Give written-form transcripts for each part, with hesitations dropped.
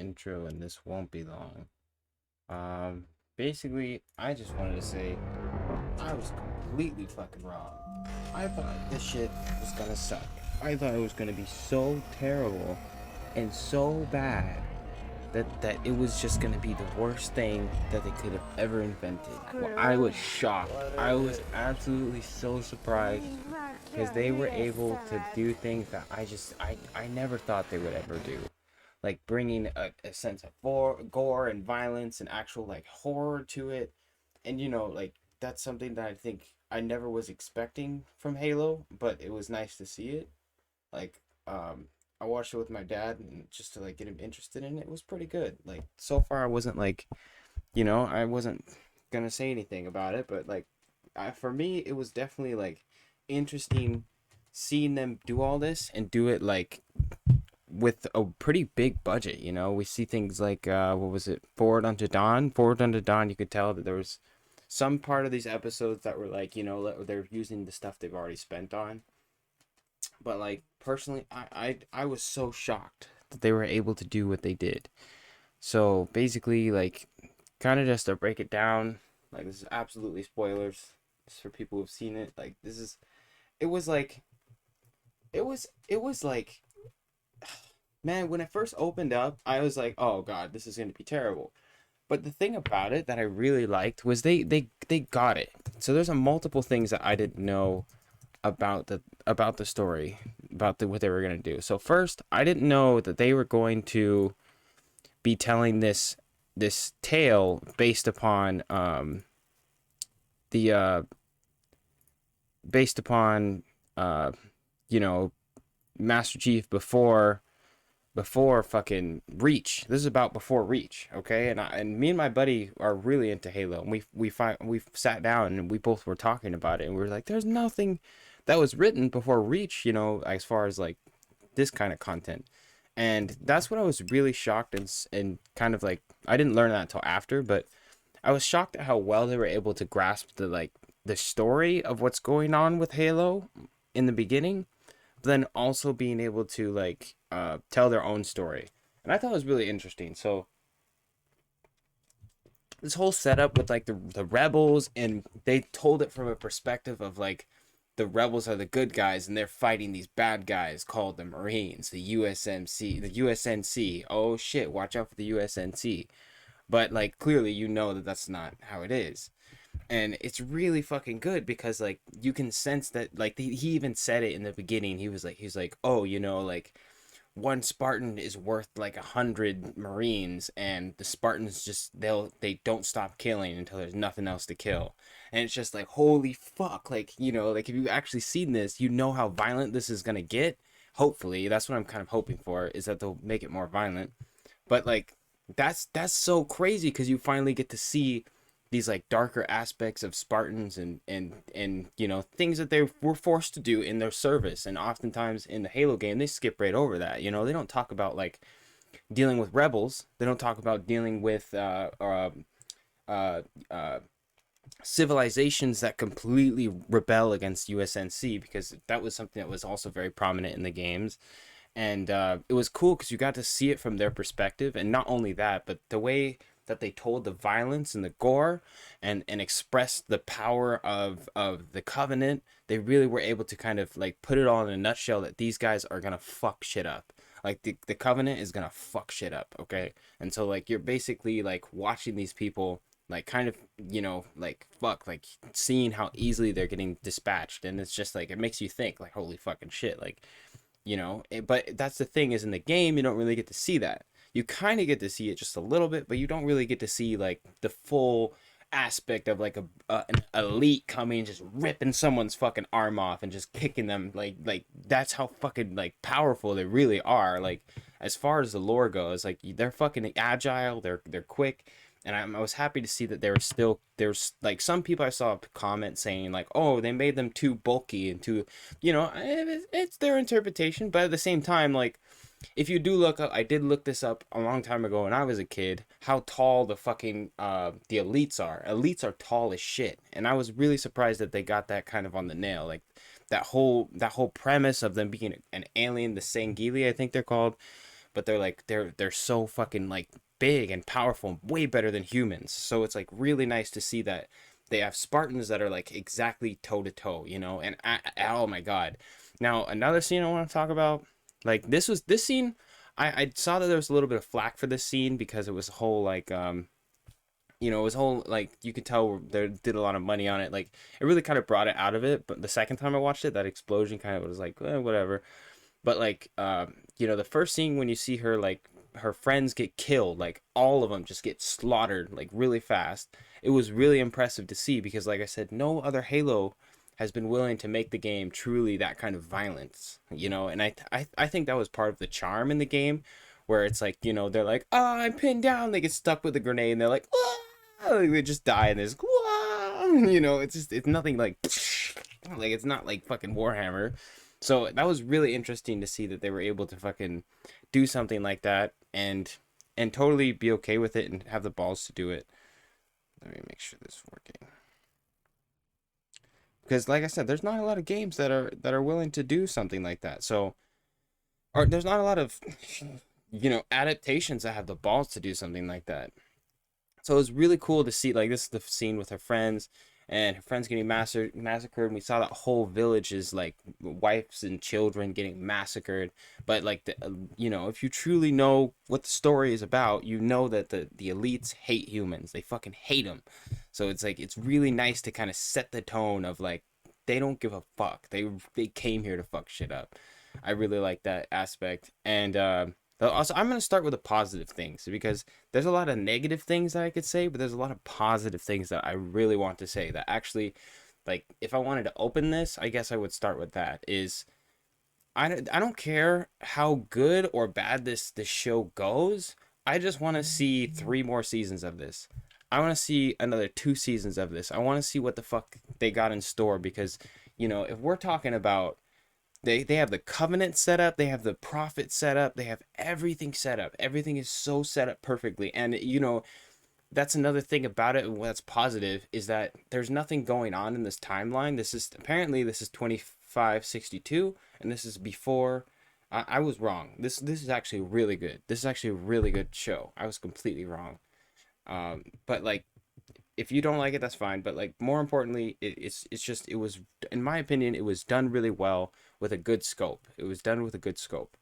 intro, and this won't be long. Um, Basically, I just wanted to say I was completely fucking wrong. I thought this shit was gonna suck. I thought it was gonna be so terrible and so bad that it was just gonna be the worst thing that they could have ever invented. Well, I was shocked. I was absolutely so surprised because they were able to do things that I never thought they would ever do, like bringing a sense of gore and violence and actual like horror to it. And like that's something that I think I never was expecting from Halo, but it was nice to see it. Like I watched it with my dad and just to like get him interested in it. It was pretty good. Like so far I wasn't like, I wasn't gonna say anything about it, but like for me it was definitely like interesting seeing them do all this and do it like with a pretty big budget. We see things like what was it, Forward Unto Dawn. You could tell that there was some part of these episodes that were like, they're using the stuff they've already spent on. But like personally, I was so shocked that they were able to do what they did. So basically, like, kind of just to break it down, like this is absolutely spoilers. It's for people who've seen it. Like this is, it was like, it was like, man, when it first opened up, I was like, oh god, this is gonna be terrible. But the thing about it that I really liked was they got it. So there's a multiple things that I didn't know about the story, about what they were gonna do. So first, I didn't know that they were going to be telling this tale based upon the based upon uh you know Master Chief before fucking Reach. This is about before Reach, okay? And me and my buddy are really into Halo, and we've sat down and we both were talking about it, and we were like, there's nothing that was written before Reach, as far as like this kind of content. And that's what I was really shocked and kind of like, I didn't learn that until after, but I was shocked at how well they were able to grasp the story of what's going on with Halo in the beginning, but then also being able to like tell their own story. And I thought it was really interesting. So this whole setup with like the rebels, and they told it from a perspective of like the rebels are the good guys and they're fighting these bad guys called the Marines, the USMC, the USNC. Oh shit, watch out for the USNC. But like clearly that that's not how it is. And it's really fucking good because like you can sense that, like he even said it in the beginning. He's like, oh, like one Spartan is worth like 100 Marines, and the Spartans just they don't stop killing until there's nothing else to kill. And it's just like, holy fuck, like like if you've actually seen this, how violent this is gonna get. Hopefully that's what I'm kind of hoping for, is that they'll make it more violent. But like that's so crazy because you finally get to see these like darker aspects of Spartans, and things that they were forced to do in their service. And oftentimes in the Halo game they skip right over that. They don't talk about like dealing with rebels. They don't talk about dealing with uh, uh, civilizations that completely rebel against USNC, because that was something that was also very prominent in the games. And it was cool because you got to see it from their perspective. And not only that, but the way that they told the violence and the gore, and expressed the power of the Covenant. They really were able to kind of like put it all in a nutshell, that these guys are gonna fuck shit up. Like the Covenant is gonna fuck shit up, okay? And so like you're basically like watching these people like kind of like fuck, like seeing how easily they're getting dispatched. And it's just like, it makes you think like, holy fucking shit, like but that's the thing, is in the game you don't really get to see that. You kind of get to see it just a little bit, but you don't really get to see like the full aspect of like an elite coming, just ripping someone's fucking arm off and just kicking them. Like that's how fucking like powerful they really are. Like as far as the lore goes, like they're fucking agile, they're quick. And I was happy to see that there's like some people I saw comment saying like, oh, they made them too bulky and too, it's their interpretation. But at the same time, like, if you do look up, I did look this up a long time ago when I was a kid, how tall the fucking the elites are. Elites are tall as shit, and I was really surprised that they got that kind of on the nail. Like that whole premise of them being an alien, the Sangheili, I think they're called, but they're like they're so fucking like big and powerful, way better than humans. So it's like really nice to see that they have Spartans that are like exactly toe to toe, you know. And oh my god. Now another scene I want to talk about, like this scene, I saw that there was a little bit of flack for this scene because it was a whole like it was whole like you could tell they did a lot of money on it. Like it really kind of brought it out of it. But the second time I watched it, that explosion kind of was like whatever. But like the first scene when you see her like her friends get killed, like all of them just get slaughtered like really fast. It was really impressive to see because like I said, no other Halo has been willing to make the game truly that kind of violence, and I think that was part of the charm in the game where it's like, they're like, oh, I'm pinned down, they get stuck with a grenade and they're like, oh, like, they just die and there's it's nothing like like it's not like fucking Warhammer. So that was really interesting to see that they were able to fucking do something like that and totally be okay with it and have the balls to do it. Let me make sure this is working. Because like I said, there's not a lot of games that are willing to do something like that. So, or there's not a lot of adaptations that have the balls to do something like that. So it was really cool to see, like, this is the scene with her friends and her friends getting massacred, and we saw that whole village's like wives and children getting massacred. But like if you truly know what the story is about, you know that the elites hate humans. They fucking hate them. So it's like it's really nice to kind of set the tone of like they don't give a fuck. They came here to fuck shit up. I really like that aspect. And also, I'm going to start with the positive things because there's a lot of negative things that I could say, but there's a lot of positive things that I really want to say that actually, like, if I wanted to open this, I guess I would start with that is I don't care how good or bad this show goes. I just want to see 3 more seasons of this. I want to see another 2 seasons of this. I want to see what the fuck they got in store because, if we're talking about they have the covenant set up, they have the prophet set up, they have everything set up. Everything is so set up perfectly. And that's another thing about it, and what's positive is that there's nothing going on in this timeline. This is 2562, and this is before. I was wrong. This is actually really good. This is actually a really good show. I was completely wrong. But like, if you don't like it, that's fine. But like, more importantly, it's just it was, in my opinion, it was done really well with a good scope. It was done with a good scope.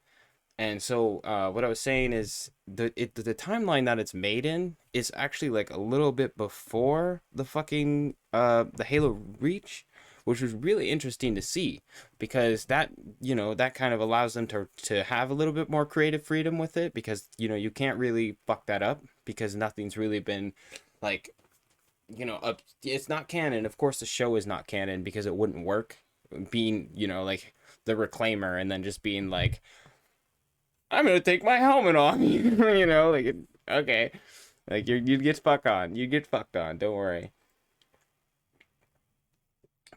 And so what I was saying is the timeline that it's made in is actually like a little bit before the fucking the Halo Reach, which was really interesting to see because that that kind of allows them to have a little bit more creative freedom with it because you can't really fuck that up because nothing's really been like it's not canon. Of course the show is not canon because it wouldn't work being like the Reclaimer and then just being like, I'm gonna take my helmet off. Like, okay, like you'd get fucked on. You get fucked on. Don't worry.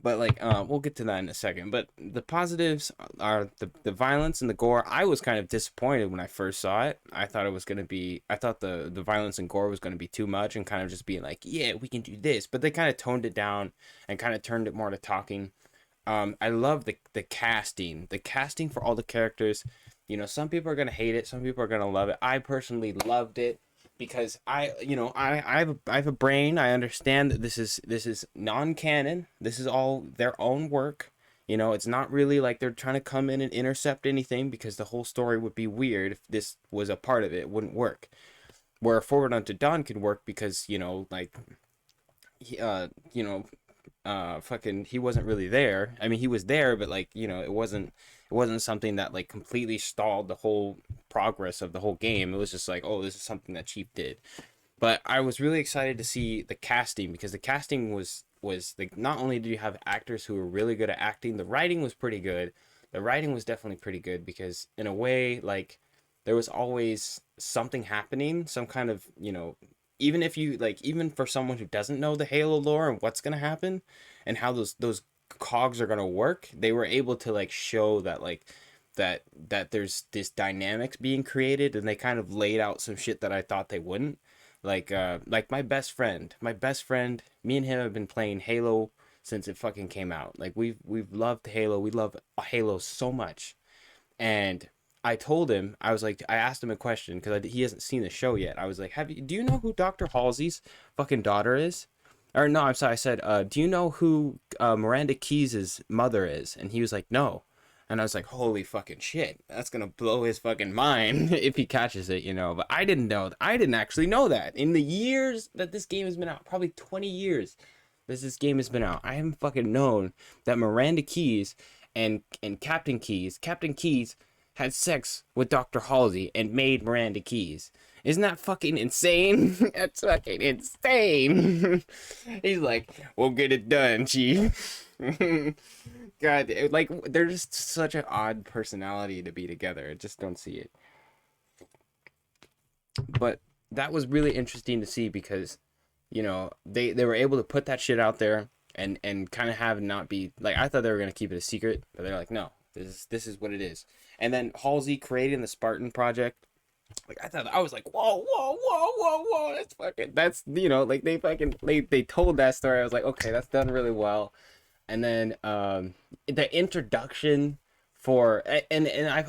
But like, we'll get to that in a second. But the positives are the violence and the gore. I was kind of disappointed when I first saw it. I thought the violence and gore was gonna be too much and kind of just being like, yeah, we can do this. But they kind of toned it down and kind of turned it more to talking. I love the casting. The casting for all the characters. Some people are gonna hate it, some people are gonna love it. I personally loved it because I have a brain. I understand that this is non-canon. This is all their own work. It's not really like they're trying to come in and intercept anything because the whole story would be weird if this was a part of it. It wouldn't work. Where Forward Unto Dawn can work because like fucking he wasn't really there. I mean, he was there, but like it wasn't something that like completely stalled the whole progress of the whole game. It was just like, oh, this is something that Chief did. But I was really excited to see the casting because the casting was like, not only did you have actors who were really good at acting, the writing was pretty good. The writing was definitely pretty good because in a way, like, there was always something happening, some kind of even if you like, even for someone who doesn't know the Halo lore and what's gonna happen and how those cogs are gonna work, they were able to like show that like that there's this dynamics being created, and they kind of laid out some shit that I thought they wouldn't. Like my best friend, me and him have been playing Halo since it fucking came out. Like we've loved Halo. We love Halo so much, and I told him, I was like, I asked him a question because he hasn't seen the show yet. I was like, do you know who Dr. Halsey's fucking daughter is? Or no, I'm sorry. I said, do you know who Miranda Keys' mother is? And he was like, no. And I was like, holy fucking shit. That's going to blow his fucking mind if he catches it, you know. But I didn't know. I didn't actually know that. In the years that this game has been out, probably 20 years that this game has been out, I haven't fucking known that Miranda Keys and Captain Keys had sex with Dr. Halsey and made Miranda Keys. Isn't that fucking insane? That's fucking insane. He's like, we'll get it done, Chief. God, like, they're just such an odd personality to be together. I just don't see it. But that was really interesting to see because, you know, they were able to put that shit out there and kind of have it not be like, I thought they were going to keep it a secret, but they're like, no, this is what it is. And then Halsey creating the Spartan Project. Like I was like, whoa, that's you know, like they told that story. I was like, okay, that's done really well. And then the introduction for and I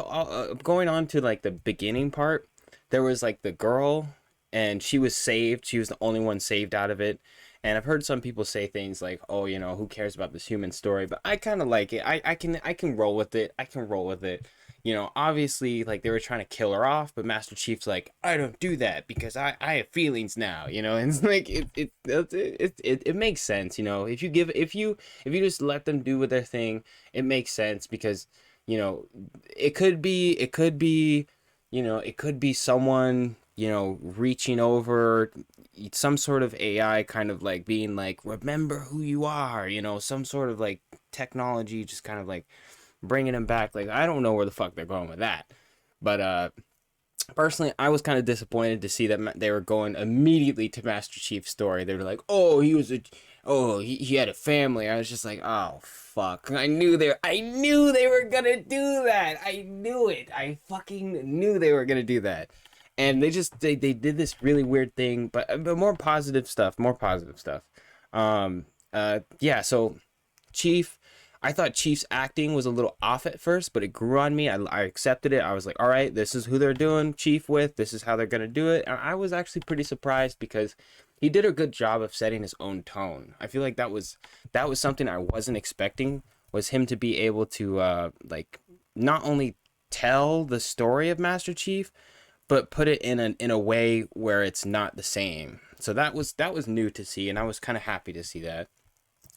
going on to like the beginning part, there was like the girl and she was saved. She was the only one saved out of it. And I've heard some people say things like, oh, you know, who cares about this human story? But I kind of like it. I can roll with it. I can roll with it. You know, obviously, like, they were trying to kill her off, but Master Chief's like, I don't do that because I have feelings now, you know? And it's like, it makes sense, you know? If you just let them do with their thing, it makes sense because, you know, it could be, you know, it could be someone, you know, reaching over some sort of AI kind of like being like, remember who you are, you know, some sort of like technology just kind of like bringing him back. Like, I don't know where the fuck they're going with that. But personally, I was kind of disappointed to see that they were going immediately to Master Chief's story. They were like, oh, he had a family. I was just like, oh fuck. I knew they were gonna do that. I knew it. I fucking knew they were gonna do that. And they did this really weird thing, but more positive stuff. Yeah, so Chief, I thought Chief's acting was a little off at first, but it grew on me. I accepted it. I was like, all right, this is who they're doing Chief with. This is how they're going to do it. And I was actually pretty surprised because he did a good job of setting his own tone. I feel like that was something I wasn't expecting, was him to be able to like not only tell the story of Master Chief, but put it in a way where it's not the same. So that was new to see, and I was kind of happy to see that.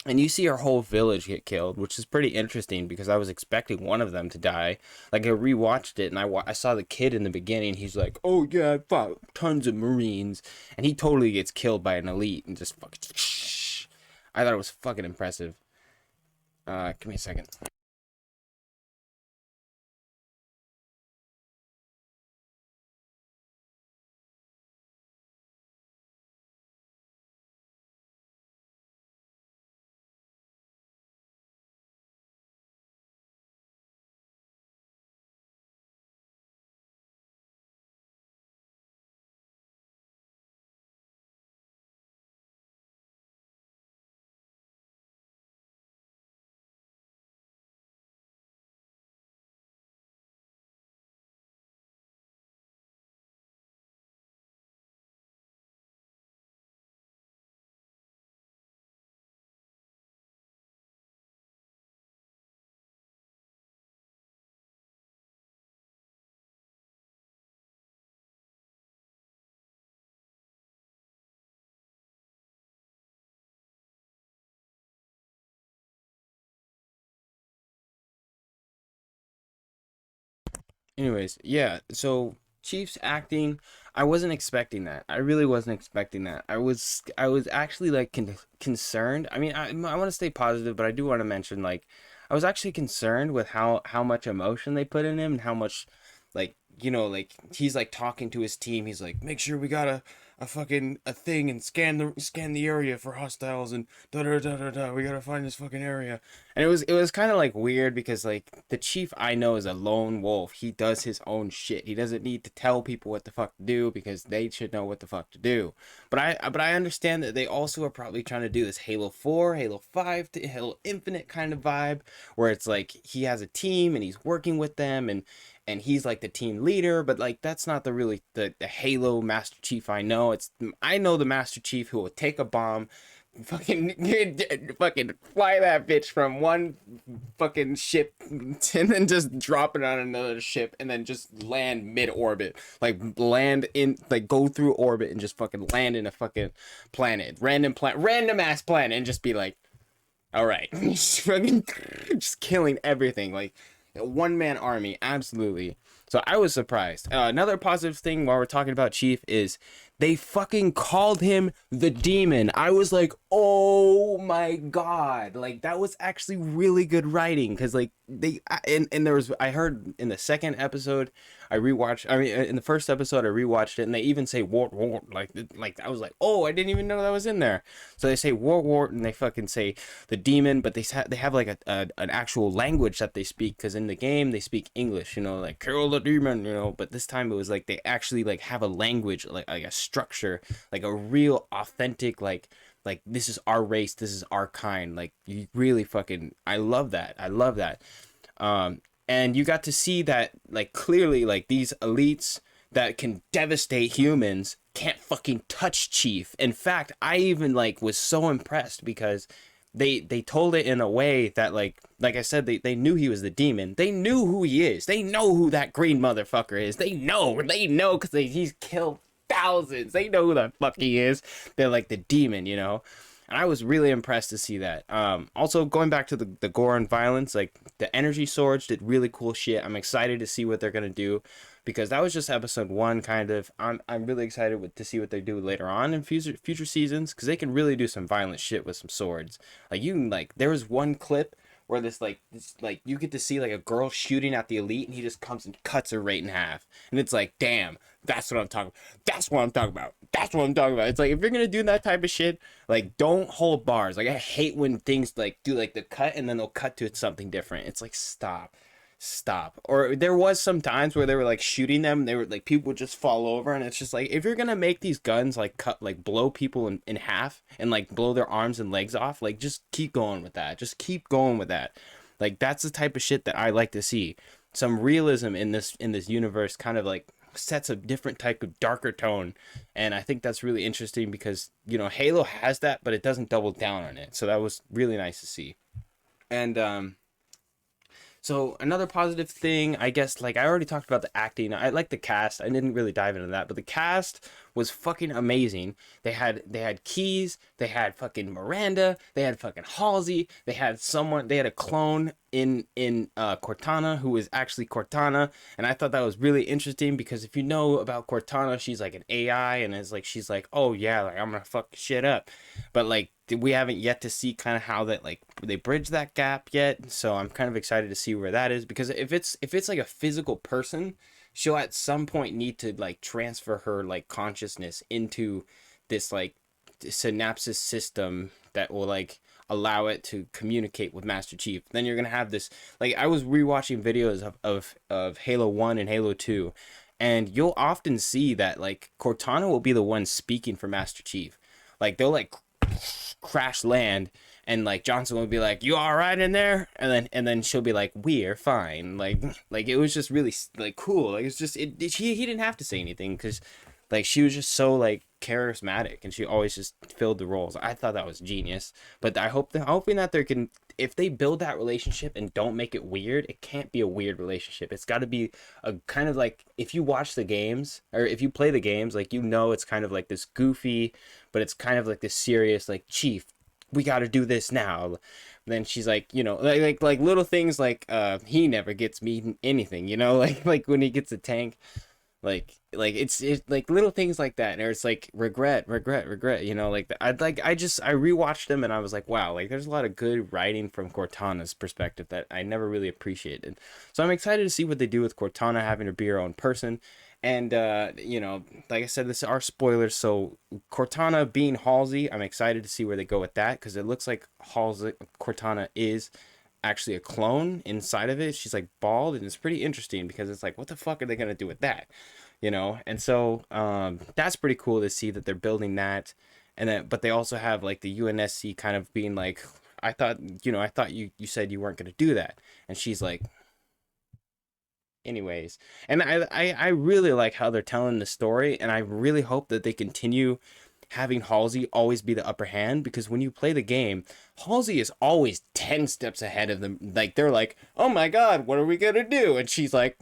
And you see our whole village get killed, which is pretty interesting because I was expecting one of them to die. Like, I rewatched it and I saw the kid in the beginning. He's like, oh yeah, I fought tons of Marines. And he totally gets killed by an elite and just fucking... I thought it was fucking impressive. Give me a second. Anyways, yeah, so Chiefs acting, I wasn't expecting that. I really wasn't expecting that. I was actually like concerned. I mean, I want to stay positive, but I do want to mention like I was actually concerned with how much emotion they put in him and how much like, you know, like he's like talking to his team. He's like, make sure we got a fucking a thing and scan the area for hostiles and da da da da da. We gotta find this fucking area. And it was kind of like weird because like the chief I know is a lone wolf. He does his own shit. He doesn't need to tell people what the fuck to do because they should know what the fuck to do. But I understand that they also are probably trying to do this Halo 4, Halo 5 to Halo Infinite kind of vibe where it's like he has a team and he's working with them and he's like the team leader, but like that's not the really the Halo Master Chief I know. I know the Master Chief who will take a bomb, fucking fucking fly that bitch from one fucking ship and then just drop it on another ship and then just land mid orbit, like land in, like go through orbit and just fucking land in a fucking planet, random ass planet, and just be like, all right, just killing everything, like a one-man army, absolutely. So I was surprised. Another positive thing while we're talking about Chief is they fucking called him the Demon. I was like, oh my god, like that was actually really good writing, because like and there was, I heard in the second episode, I mean in the first episode I rewatched it, and they even say wart like I was like, oh, I didn't even know that was in there. So they say wart, and they fucking say the Demon, but they have like an actual language that they speak, because in the game they speak English, you know, like kill the Demon, you know, but this time it was like they actually like have a language, like a structure, like a real authentic, like this is our race, this is our kind, like you really fucking, I love that. And you got to see that like clearly, like these elites that can devastate humans can't fucking touch Chief. In fact, I even like was so impressed because they told it in a way that like I said, they knew he was the Demon. They knew who he is. They know who that green motherfucker is. They know because he's killed thousands. They know who the fuck he is. They're like the Demon, you know. And I was really impressed to see that. Also, going back to the gore and violence, like the energy swords did really cool shit. I'm excited to see what they're gonna do, because that was just episode 1, kind of. I'm really excited to see what they do later on in future seasons, because they can really do some violent shit with some swords. Like you can, like, there was one clip where this you get to see like a girl shooting at the elite, and he just comes and cuts her right in half, and it's like, damn, that's what I'm talking about. That's what I'm talking about. It's like, if you're gonna do that type of shit, like, don't hold bars. Like, I hate when things like do like the cut and then they'll cut to something different. It's like, stop. Or there was some times where they were like shooting them, they were like, people would just fall over, and it's just like, if you're gonna make these guns like cut, like blow people in half and like blow their arms and legs off, like just keep going with that. Like, that's the type of shit that I like to see. Some realism in this universe kind of like sets a different type of darker tone, and I think that's really interesting, because, you know, Halo has that, but it doesn't double down on it. So that was really nice to see. And so another positive thing, I guess, like I already talked about the acting. I like the cast. I didn't really dive into that, but the cast was fucking amazing. They had Keys, they had fucking Miranda, they had fucking Halsey, they had a clone in Cortana who was actually Cortana, and I thought that was really interesting, because if you know about Cortana, she's like an AI, and it's like, she's like, oh yeah, like I'm gonna fuck shit up, but like we haven't yet to see kind of how that, like, they bridge that gap yet. So I'm kind of excited to see where that is, because if it's like a physical person, she'll at some point need to like transfer her like consciousness into this like synapses system that will like allow it to communicate with Master Chief. Then you're gonna have this, like, I was rewatching videos of Halo 1 and Halo 2, and you'll often see that like Cortana will be the one speaking for Master Chief. Like, they'll like crash land, and like Johnson will be like, you all right in there, and then she'll be like, we're fine. Like it was just really like cool. Like, it's just he didn't have to say anything, because like she was just so like charismatic, and she always just filled the roles. I thought that was genius. But I'm hoping that there can, if they build that relationship and don't make it weird, it can't be a weird relationship. It's got to be a kind of like, if you watch the games or if you play the games, like, you know, it's kind of like this goofy, but it's kind of like this serious, like, Chief, we got to do this now. And then she's like, you know, like little things like he never gets me anything, you know, like when he gets a tank, like it's like little things like that, and it's like regret, you know, like I rewatched them, and I was like, wow, like there's a lot of good writing from Cortana's perspective that I never really appreciated. So I'm excited to see what they do with Cortana having to be her own person. And you know, like I said, this are spoilers, so Cortana being Halsey, I'm excited to see where they go with that, because it looks like Cortana is actually a clone inside of it. She's like bald, and it's pretty interesting, because it's like, what the fuck are they gonna do with that, you know? And so that's pretty cool to see that they're building that. And then, but they also have like the UNSC kind of being like, I thought you said you weren't gonna do that, and she's like, anyways. And I really like how they're telling the story, and I really hope that they continue having Halsey always be the upper hand, because when you play the game, Halsey is always 10 steps ahead of them. Like, they're like, oh my god, what are we gonna do? And she's like,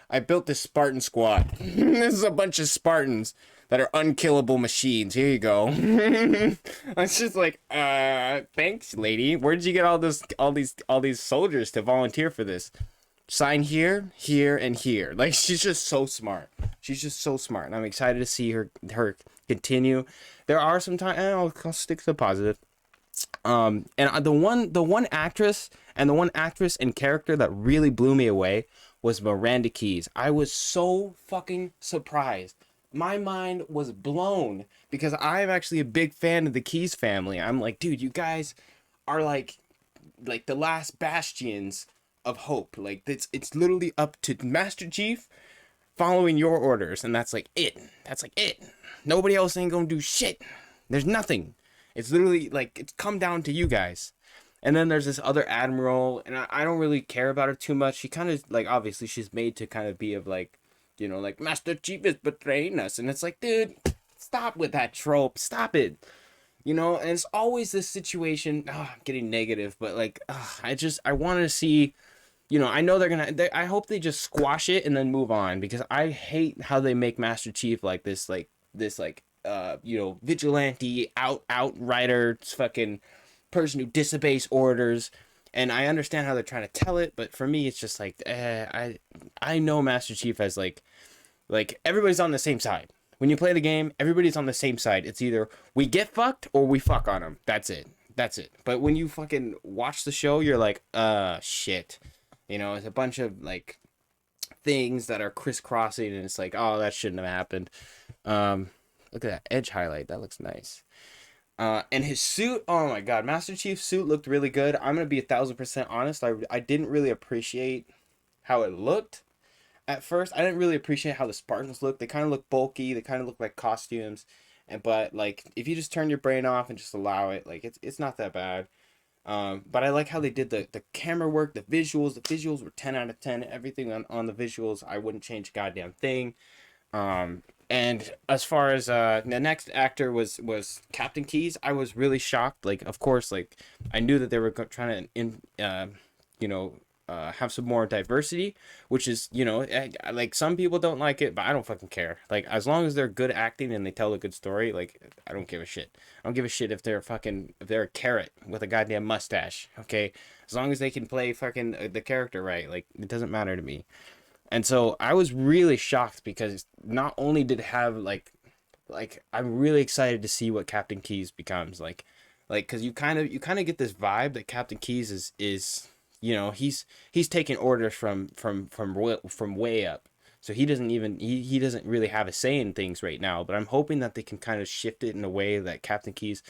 I built this Spartan squad. This is a bunch of Spartans that are unkillable machines. Here you go. It's just like, thanks, lady. Where did you get all these soldiers to volunteer for this? Sign here, here, and here. Like, she's just so smart. She's just so smart, and I'm excited to see her continue. There are some times, and I'll stick to the positive. And the one actress and character that really blew me away was Miranda Keyes. I was so fucking surprised. My mind was blown, because I'm actually a big fan of the Keyes family. I'm like, dude, you guys are like the last bastions of hope. Like, it's literally up to Master Chief following your orders, and that's like it. That's like it. Nobody else ain't gonna do shit. There's nothing. It's literally like, it's come down to you guys. And then there's this other admiral, and I don't really care about her too much. She kind of, like, obviously she's made to kind of be of like, you know, like, Master Chief is betraying us, and it's like, dude, stop with that trope. Stop it. You know, and it's always this situation. I'm getting negative, but like, I want to see, you know, I know I hope they just squash it and then move on, because I hate how they make Master Chief like this, you know, vigilante, outrider, fucking person who disobeys orders. And I understand how they're trying to tell it, but for me, it's just like, I know Master Chief as like everybody's on the same side. When you play the game, everybody's on the same side. It's either we get fucked or we fuck on them. That's it. But when you fucking watch the show, you're like, shit. You know, it's a bunch of like things that are crisscrossing, and it's like, oh, that shouldn't have happened. Look at that edge highlight. That looks nice. And his suit, oh my god, Master Chief's suit looked really good. I'm gonna be 1000% honest. I didn't really appreciate how it looked at first. I didn't really appreciate how the Spartans looked. They kind of look bulky. They kind of look like costumes. But like, if you just turn your brain off and just allow it, like, it's not that bad. But I like how they did the camera work, the visuals. The visuals were 10 out of 10. Everything on the visuals, I wouldn't change a goddamn thing. And as far as the next actor was Captain Keyes, I was really shocked. Like, of course, like, I knew that they were trying to have some more diversity, which is, you know, like, some people don't like it, but I don't fucking care. Like, as long as they're good acting and they tell a good story, like, I don't give a shit. I don't give a shit if they're a carrot with a goddamn mustache. Okay, as long as they can play fucking the character right, like, it doesn't matter to me. And so I was really shocked, because not only did it have like I'm really excited to see what Captain Keyes becomes like, because you kind of get this vibe that Captain Keyes is you know, he's taking orders from way up, so he doesn't really have a say in things right now. But I'm hoping that they can kind of shift it in a way that Captain Keyes,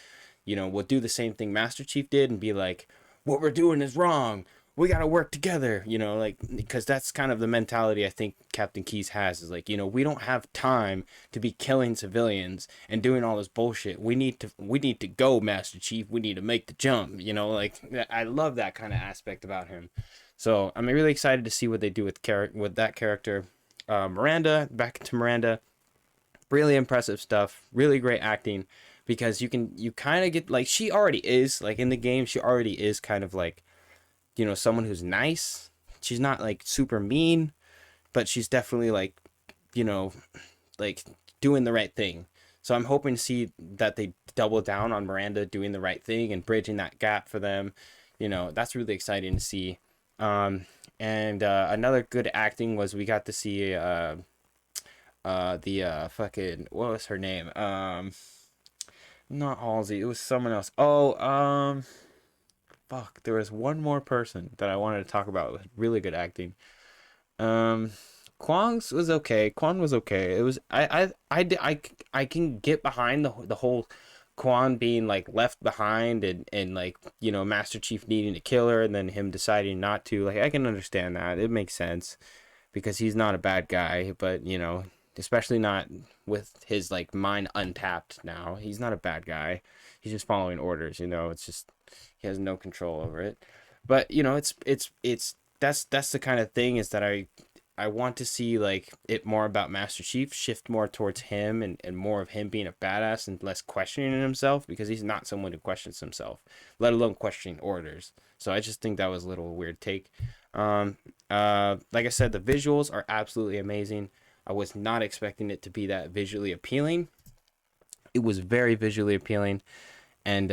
you know, will do the same thing Master Chief did and be like, what we're doing is wrong. We got to work together, you know, like, because that's kind of the mentality I think Captain Keyes has, is like, you know, we don't have time to be killing civilians and doing all this bullshit. We need to go, Master Chief. We need to make the jump, you know, like, I love that kind of aspect about him. So I'm really excited to see what they do with that character. Miranda, back to Miranda, really impressive stuff, really great acting, because you kind of get, like, she already is, like, in the game, she already is kind of like, you know, someone who's nice. She's not like super mean, but she's definitely like, you know, like, doing the right thing. So I'm hoping to see that they double down on Miranda doing the right thing and bridging that gap for them. You know, that's really exciting to see. And another good acting was, we got to see fucking, what was her name? Not Halsey. It was someone else. Fuck, there was one more person that I wanted to talk about with really good acting. Kwang's was okay. Kwang was okay. It was I can get behind the whole Kwang being like left behind, and like, you know, Master Chief needing to kill her and then him deciding not to. Like, I can understand that. It makes sense, because he's not a bad guy, but, you know, especially not with his like mind untapped now. He's not a bad guy. He's just following orders, you know. It's just, he has no control over it. But, you know, it's that's the kind of thing, is that I want to see like it more about Master Chief, shift more towards him, and more of him being a badass and less questioning himself, because he's not someone who questions himself, let alone questioning orders. So I just think that was a little weird take. Like I said, the visuals are absolutely amazing. I was not expecting it to be that visually appealing. It was very visually appealing, and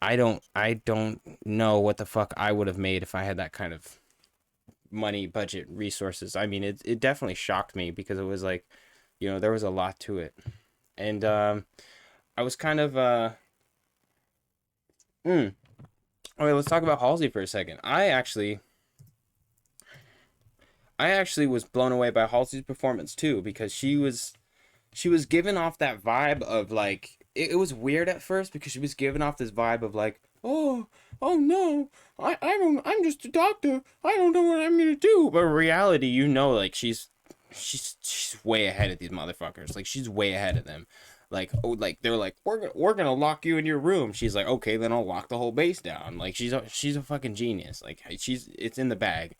I don't know what the fuck I would have made if I had that kind of money, budget, resources. I mean, it definitely shocked me, because it was like, there was a lot to it. And I was kind of mm. Okay, let's talk about Halsey for a second. I actually was blown away by Halsey's performance too, because she was giving off that vibe of like, it was weird at first, because she was giving off this vibe of like, oh no, I'm just a doctor, I don't know what I'm gonna do. But in reality, like she's way ahead of these motherfuckers. Like, she's way ahead of them. Like, oh, like they're like, we're gonna lock you in your room. She's like, okay, then I'll lock the whole base down. Like, she's a fucking genius. Like, it's in the bag.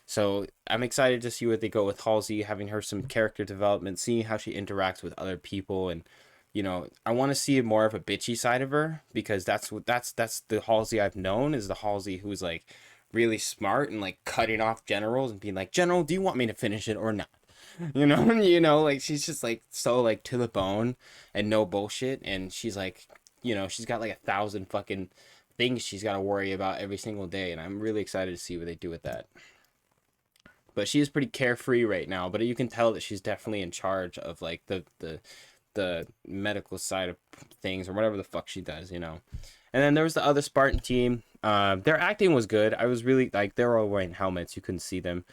So I'm excited to see what they go with Halsey, having her some character development, seeing how she interacts with other people. And I want to see more of a bitchy side of her, because that's the Halsey I've known, is the Halsey who's like really smart and like cutting off generals and being like, General, do you want me to finish it or not? Like, she's just like so like to the bone and no bullshit. And she's like, she's got like 1,000 fucking things she's got to worry about every single day. And I'm really excited to see what they do with that. But she is pretty carefree right now, but you can tell that she's definitely in charge of like the medical side of things, or whatever the fuck she does. And then there was the other Spartan team. Their acting was good. I was really like, they were all wearing helmets, you couldn't see them.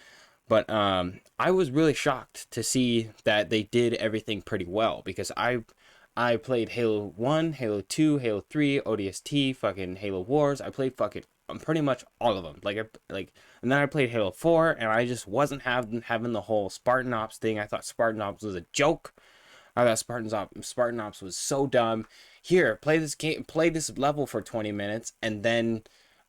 But I was really shocked to see that they did everything pretty well, because I played Halo 1, Halo 2, Halo 3, ODST, fucking Halo Wars. I played fucking pretty much all of them. And then I played Halo 4, and I just wasn't having the whole Spartan Ops thing. I thought Spartan Ops was a joke. I thought Spartan Ops was so dumb. Here, play this game, play this level for 20 minutes, and then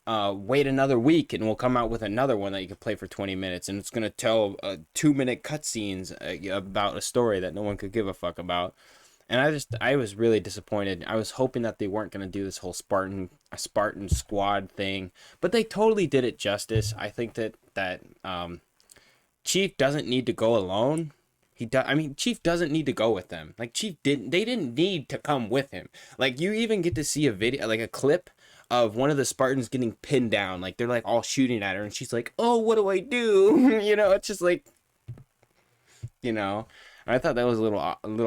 wait another week, and we'll come out with another one that you can play for 20 minutes, and it's gonna tell 2-minute cutscenes about a story that no one could give a fuck about. And I was really disappointed. I was hoping that they weren't gonna do this whole Spartan squad thing, but they totally did it justice. I think that Chief doesn't need to go alone. Chief doesn't need to go with them. Like, they didn't need to come with him. Like, you even get to see a video, like a clip of one of the Spartans getting pinned down. Like, they're like all shooting at her, and she's like, oh, what do I do? It's just like, I thought that was a little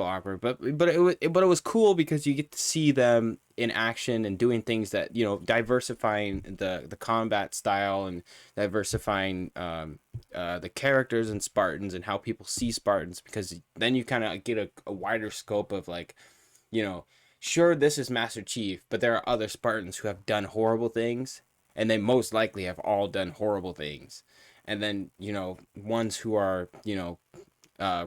awkward, but it was cool, because you get to see them in action and doing things that, diversifying the combat style, and diversifying the characters and Spartans, and how people see Spartans, because then you kind of get a wider scope of like, sure, this is Master Chief, but there are other Spartans who have done horrible things, and they most likely have all done horrible things. And then, ones who are,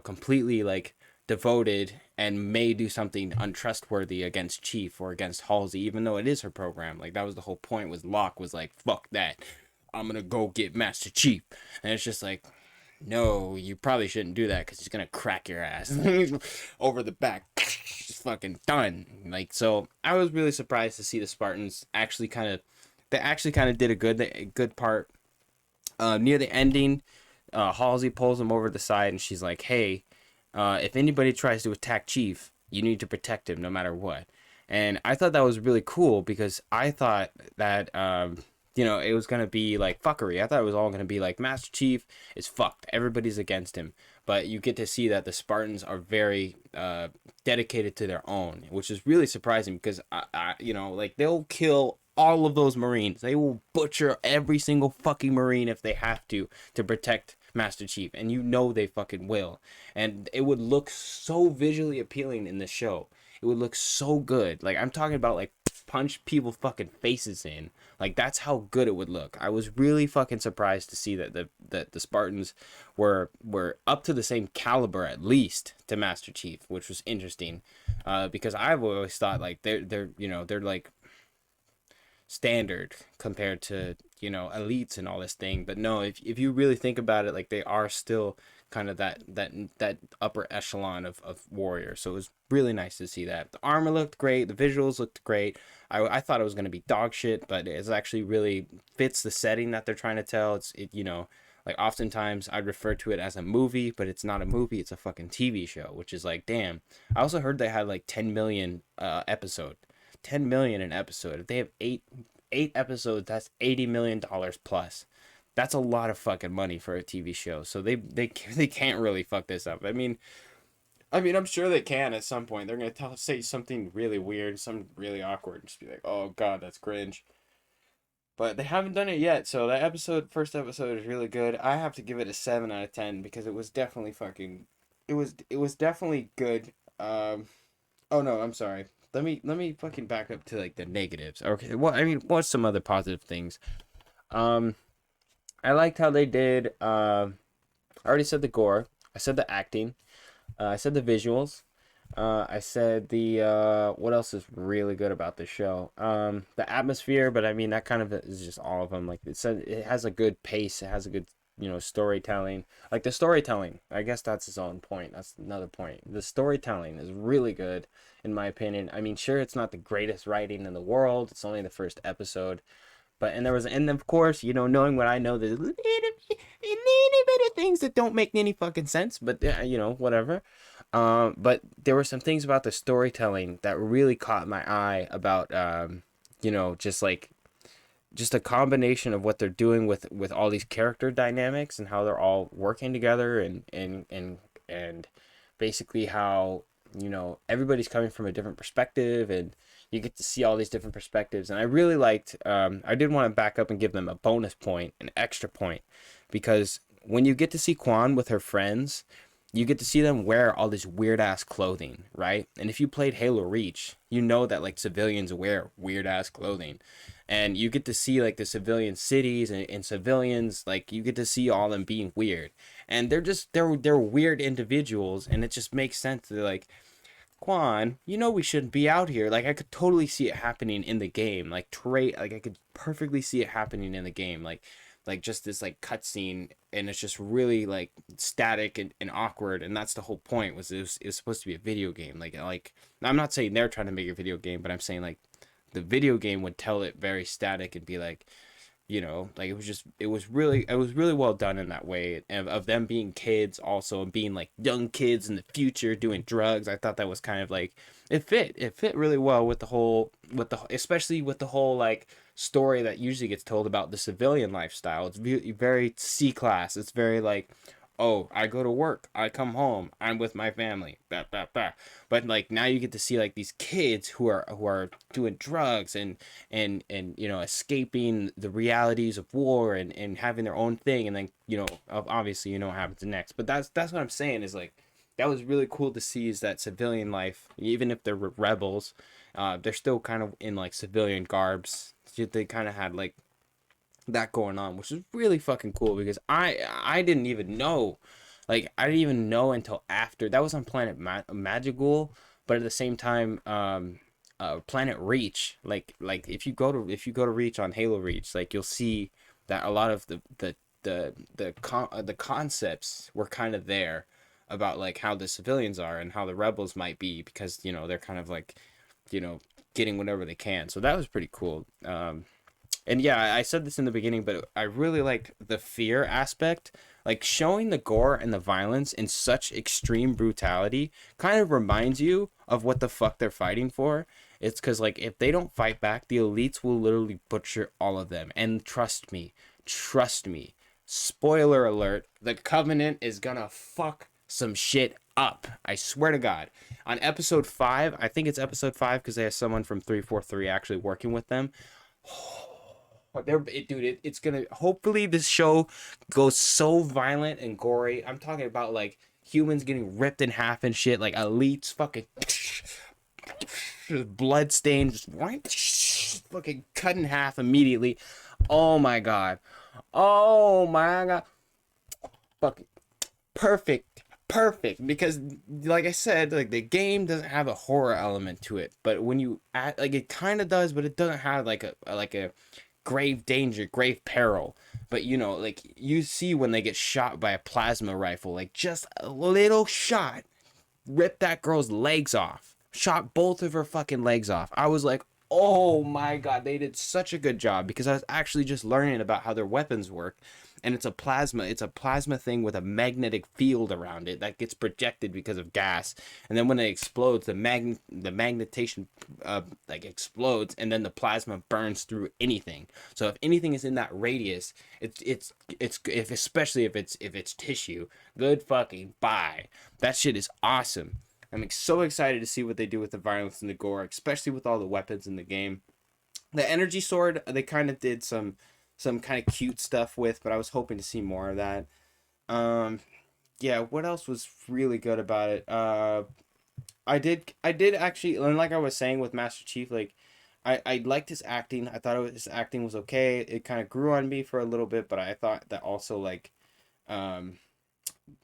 completely like devoted and may do something untrustworthy against Chief or against Halsey, even though it is her program. Like, that was the whole point, was Locke was like, fuck that, I'm gonna go get Master Chief. And it's just like, no, you probably shouldn't do that, because he's gonna crack your ass over the back. Just fucking done. Like, so I was really surprised to see the Spartans actually kind of did a good part. Near the ending, Halsey pulls him over to the side, and she's like, hey, if anybody tries to attack Chief, you need to protect him no matter what. And I thought that was really cool, because I thought that it was going to be like fuckery. I thought it was all going to be like, Master Chief is fucked, everybody's against him. But you get to see that the Spartans are very dedicated to their own, which is really surprising, because like, they'll kill all of those Marines. They will butcher every single fucking Marine if they have to protect Master Chief, and they fucking will. And it would look so visually appealing in the show. It would look so good. Like, I'm talking about like punch people fucking faces in. Like, that's how good it would look. I was really fucking surprised to see that the Spartans were up to the same caliber, at least, to Master Chief, which was interesting, because I've always thought like they're like standard compared to elites and all this thing. But no, if you really think about it, like, they are still kind of that upper echelon of warrior. So it was really nice to see that. The armor looked great, the visuals looked great. I thought it was going to be dog shit, but it's actually really fits the setting that they're trying to tell. You know, like oftentimes I'd refer to it as a movie, but it's not a movie, it's a fucking TV show, which is like, damn. I also heard they had like 10 million episode. 10 million an episode. If they have eight episodes, that's $80 million plus. That's a lot of fucking money for a TV show. So they can't really fuck this up. I mean, I'm sure they can at some point. They're gonna say something really weird, something really awkward, and just be like, "Oh God, that's cringe." But they haven't done it yet. So that first episode is really good. I have to give it a 7 out of 10 because it was definitely fucking. It was definitely good. Oh no, I'm sorry. Let me fucking back up to like the negatives. Okay, what's some other positive things? I liked how they did. I already said the gore. I said the acting. I said the visuals. I said the what else is really good about this show? The atmosphere, but I mean that kind of is just all of them. Like it has a good pace. It has a good storytelling. Like the storytelling, I guess that's its own point. That's another point. The storytelling is really good, in my opinion. I mean, sure, it's not the greatest writing in the world. It's only the first episode. But and of course, knowing what I know, there's a little bit of things that don't make any fucking sense. But whatever. But there were some things about the storytelling that really caught my eye about just a combination of what they're doing with all these character dynamics and how they're all working together and basically how everybody's coming from a different perspective and you get to see all these different perspectives. And I really liked, I did want to back up and give them a bonus point, an extra point, because when you get to see Quan with her friends, you get to see them wear all this weird ass clothing, right? And if you played Halo Reach, you know that like civilians wear weird ass clothing. And you get to see like the civilian cities and civilians, like you get to see all them being weird. And they're weird individuals, and it just makes sense. They're like, Quan, we shouldn't be out here. Like I could totally see it happening in the game. Like I could perfectly see it happening in the game. Like just this like cutscene, and it's just really like static and awkward, and that's the whole point. It was supposed to be a video game. Like I'm not saying they're trying to make a video game, but I'm saying like the video game would tell it very static and be like, like it was really well done in that way of them being kids also, and being like young kids in the future doing drugs. I thought that was kind of like it fit really well with especially with the whole like story that usually gets told about the civilian lifestyle. It's very C-class. It's very like, oh, I go to work, I come home, I'm with my family, blah, blah, blah. But like now you get to see like these kids who are doing drugs and escaping the realities of war and having their own thing, and then obviously what happens next. But that's what I'm saying is like that was really cool to see, is that civilian life, even if they're rebels, they're still kind of in like civilian garbs. They kind of had like that going on, which is really fucking cool, because I didn't even know, like I didn't even know until after that was on Planet Magigul, but at the same time, Planet Reach, like if you go to Reach on Halo Reach, like you'll see that a lot of the concepts were kind of there about like how the civilians are and how the rebels might be, because they're kind of like getting whatever they can. So that was pretty cool. And yeah, I said this in the beginning, but I really liked the fear aspect. Like showing the gore and the violence in such extreme brutality kind of reminds you of what the fuck they're fighting for. It's because like if they don't fight back, the elites will literally butcher all of them. And trust me, spoiler alert, the Covenant is gonna fuck some shit up. I swear to God. On episode 5, I think it's episode 5 because they have someone from 343 actually working with them. It's gonna, hopefully this show goes so violent and gory. I'm talking about like humans getting ripped in half and shit, like elites fucking blood stains, fucking cut in half immediately. Oh my god, fucking perfect, because like I said, like the game doesn't have a horror element to it, but when you add, like it kind of does, but it doesn't have like a grave danger, grave peril. But you know, like you see when they get shot by a plasma rifle, like just a little shot ripped that girl's legs off, shot both of her fucking legs off. I was like, oh my god, they did such a good job, because I was actually just learning about how their weapons work. And it's a plasma thing with a magnetic field around it that gets projected because of gas. And then when it explodes, the magnetation like explodes, and then the plasma burns through anything. So if anything is in that radius, it's if especially if it's tissue, good fucking bye. That shit is awesome. I'm so excited to see what they do with the violence and the gore, especially with all the weapons in the game. The energy sword, they kind of did some kind of cute stuff with, but I was hoping to see more of that. Um, yeah, what else was really good about it? I did actually, and like I was saying with Master Chief, like I liked his acting. I thought his acting was okay. It kind of grew on me for a little bit, but I thought that also like, um,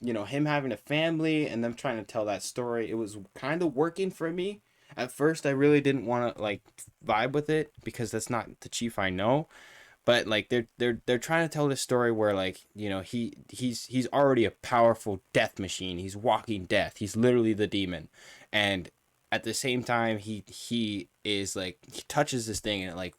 him having a family and them trying to tell that story, it was kind of working for me. At first, I really didn't want to like vibe with it because that's not the Chief I know. But like they're trying to tell this story where, like, he's already a powerful death machine. He's walking death. He's literally the demon. And at the same time, he is like, he touches this thing and it like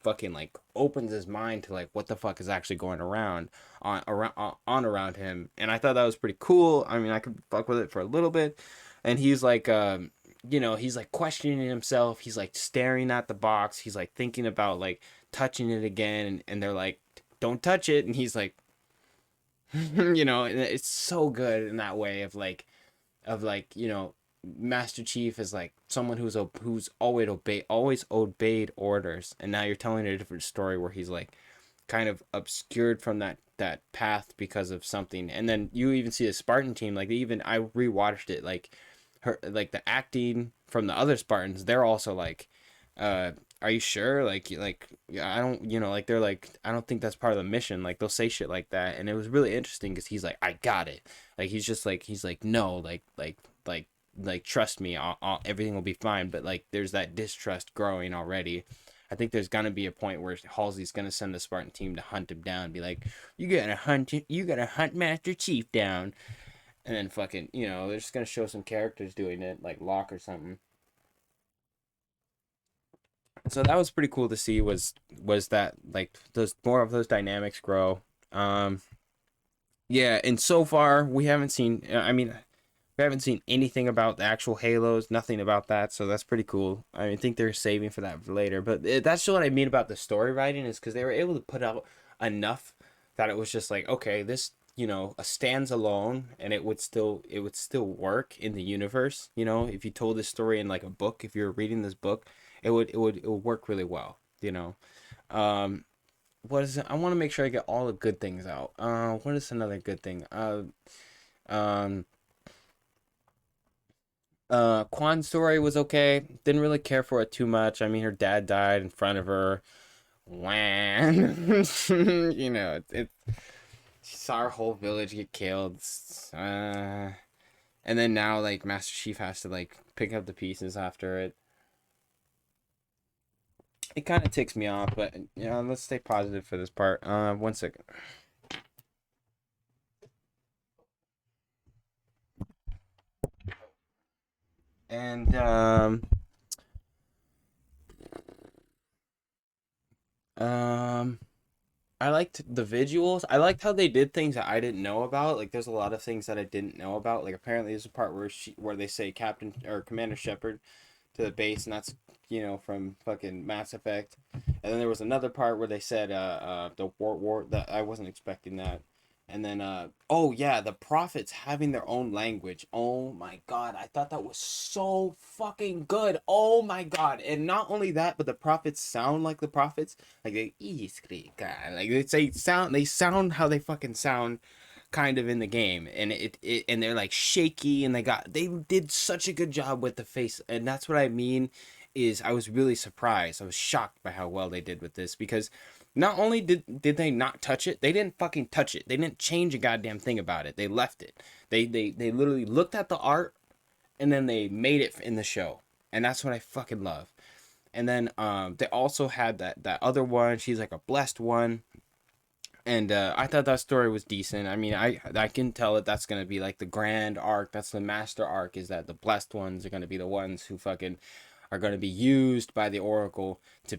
fucking like opens his mind to like what the fuck is actually going around him. And I thought that was pretty cool. I mean, I could fuck with it for a little bit. And he's like he's like questioning himself. He's like staring at the box. He's like thinking about like touching it again, and they're like, don't touch it, and he's like, and it's so good in that way of like Master Chief is like someone who's always obeyed orders, and now you're telling a different story where he's like kind of obscured from that path because of something. And then you even see the Spartan team, like, even I rewatched it, like the acting from the other Spartans, they're also like, are you sure? Like I don't, like, they're like, I don't think that's part of the mission. Like, they'll say shit like that. And it was really interesting because he's like, I got it. Like, he's like, no, like trust me, everything will be fine. But like, there's that distrust growing already. I think there's gonna be a point where Halsey's gonna send the Spartan team to hunt him down, be like, you gotta hunt Master Chief down. And then fucking, they're just gonna show some characters doing it, like Locke or something. So that was pretty cool to see, was that like those more of those dynamics grow. Um yeah, and so far we haven't seen, I mean, we haven't seen anything about the actual Halos, nothing about that, so that's pretty cool. I think they're saving for that for later, but that's what I mean about the story writing, is because they were able to put out enough that it was just like, okay, this, stands alone, and it would still work in the universe. If you told this story in like a book, if you're reading this book, it would work really well. Um, what is it? I want to make sure I get all the good things out. What is another good thing? Um, Kwan's story was okay. Didn't really care for it too much. I mean, her dad died in front of her. When she saw her whole village get killed. And then now, like, Master Chief has to like pick up the pieces after it. It kind of ticks me off, but let's stay positive for this part. 1 second. And um I liked the visuals. I liked how they did things that I didn't know about. Like, there's a lot of things that I didn't know about. Like, apparently there's a part where they say Captain or Commander Shepard to the base, and that's from fucking Mass Effect. And then there was another part where they said the war that I wasn't expecting that. And then oh yeah, the prophets having their own language. Oh my god, I thought that was so fucking good. Oh my god. And not only that, but the prophets sound like the prophets. Like, they sound how they fucking sound kind of in the game. And and they're like shaky, and they did such a good job with the face. And that's what I mean, is I was really surprised. I was shocked by how well they did with this, because not only did they not touch it, they didn't fucking touch it. They didn't change a goddamn thing about it. They left it. They literally looked at the art, and then they made it in the show. And that's what I fucking love. And then they also had that other one. She's like a blessed one. And I thought that story was decent. I mean, I can tell that that's gonna be like the grand arc. That's the master arc. Is that the blessed ones are gonna be the ones who fucking are gonna be used by the Oracle to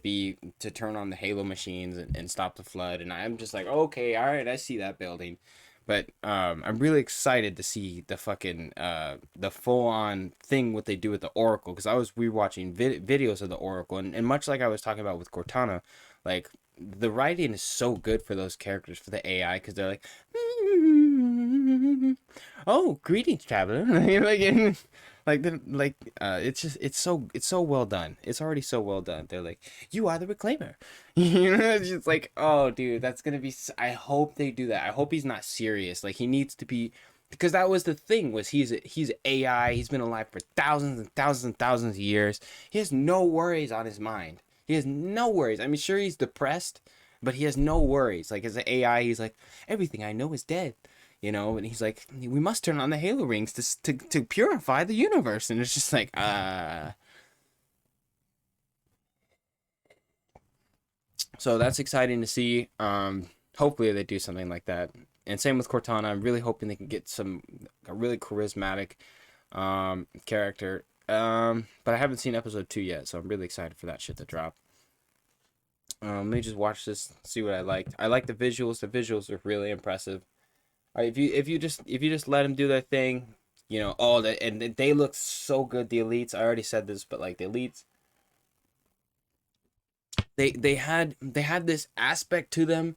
turn on the Halo machines and stop the flood. And I'm just like, okay, all right, I see that building. But I'm really excited to see the fucking the full on thing what they do with the Oracle, because I was rewatching videos of the Oracle, and much like I was talking about with Cortana, like the writing is so good for those characters, for the AI, because they're like, oh, greetings, traveler. It's just it's so well done. It's already so well done. They're like, you are the reclaimer. It's just like, oh, dude, that's gonna be. I hope they do that. I hope he's not serious. Like, he needs to be, because that was the thing, was he's AI. He's been alive for thousands and thousands and thousands of years. He has no worries on his mind. He has no worries. I mean, sure, he's depressed, but he has no worries. Like, as an AI, he's like, everything I know is dead. And he's like, we must turn on the Halo rings to purify the universe. And it's just like, So that's exciting to see. Hopefully they do something like that. And same with Cortana. I'm really hoping they can get a really charismatic character. But I haven't seen episode 2 yet, so I'm really excited for that shit to drop. Let me just watch this, see what I liked. I like the visuals. The visuals are really impressive. If you just let them do their thing, and they look so good. The elites, I already said this, but like the elites, they had this aspect to them,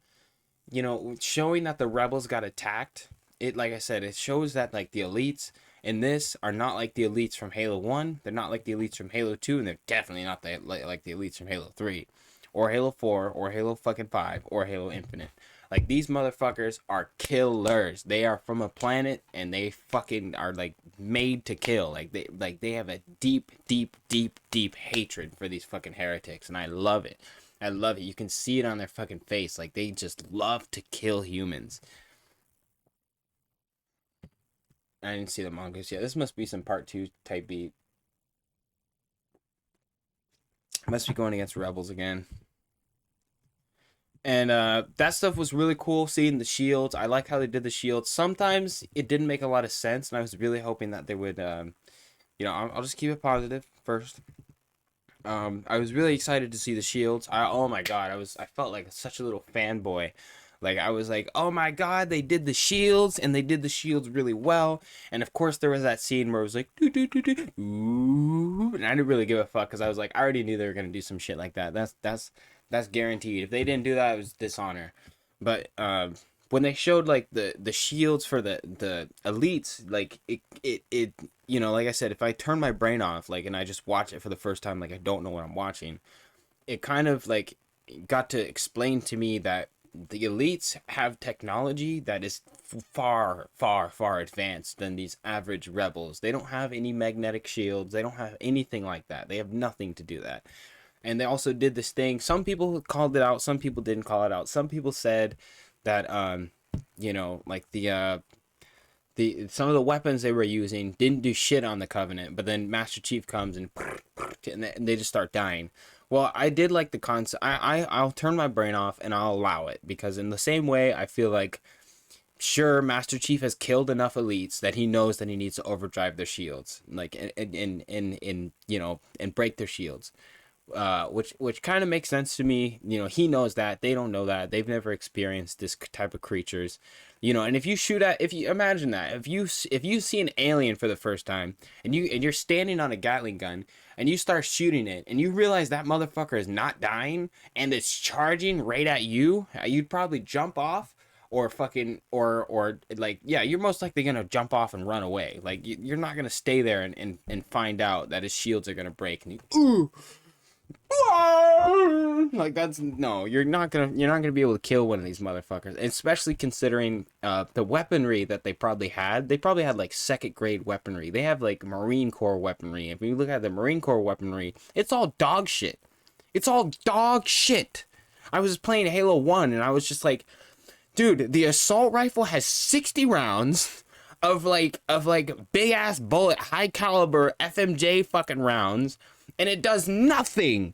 showing that the rebels got attacked. It, like I said, it shows that like the elites in this are not like the elites from Halo 1. They're not like the elites from Halo 2, and they're definitely not like the elites from Halo 3 or Halo 4 or Halo fucking 5 or Halo Infinite. Like, these motherfuckers are killers. They are from a planet, and they fucking are like made to kill. Like they have a deep, deep, deep, deep hatred for these fucking heretics, and I love it. I love it. You can see it on their fucking face. Like, they just love to kill humans. I didn't see the mongoose yet. This must be some part 2 type beat. Must be going against rebels again. And that stuff was really cool, seeing the shields. I like how they did the shields. Sometimes it didn't make a lot of sense, and I was really hoping that they would, I'll just keep it positive first. I was really excited to see the shields. Oh my god, I felt like such a little fanboy. Like, I was like, oh my god, they did the shields, and they did the shields really well. And of course, there was that scene where it was like, doo doo doo doo, ooh, and I didn't really give a fuck, because I was like, I already knew they were gonna do some shit like that. That's guaranteed. If they didn't do that, it was dishonor. But when they showed like the shields for the elites, like it like I said, if I turn my brain off, like, and I just watch it for the first time, like I don't know what I'm watching, it kind of like got to explain to me that the elites have technology that is far, far, far advanced than these average rebels. They don't have any magnetic shields. They don't have anything like that. They have nothing to do that. And they also did this thing. Some people called it out. Some people didn't call it out. Some people said that, like the some of the weapons they were using didn't do shit on the Covenant. But then Master Chief comes and they just start dying. Well, I did like the concept. I'll turn my brain off and I'll allow it, because in the same way, I feel like, sure, Master Chief has killed enough elites that he knows that he needs to overdrive their shields, like, and break their shields. Which kind of makes sense to me. He knows that. They don't know that. They've never experienced this type of creatures. And if you imagine that, if you see an alien for the first time, and you're standing on a Gatling gun and you start shooting it, and you realize that motherfucker is not dying and it's charging right at you, you'd probably jump off, or fucking, or like, yeah, you're most likely gonna jump off and run away. Like, you're not gonna stay there and find out that his shields are gonna break, and ooh, like, you're not gonna be able to kill one of these motherfuckers, especially considering the weaponry that they probably had like second grade weaponry. They have like Marine Corps weaponry. If you look at the Marine Corps weaponry, it's all dog shit. I was playing Halo 1 and I was just like, dude, the assault rifle has 60 rounds of big ass bullet, high caliber FMJ fucking rounds, and it does nothing.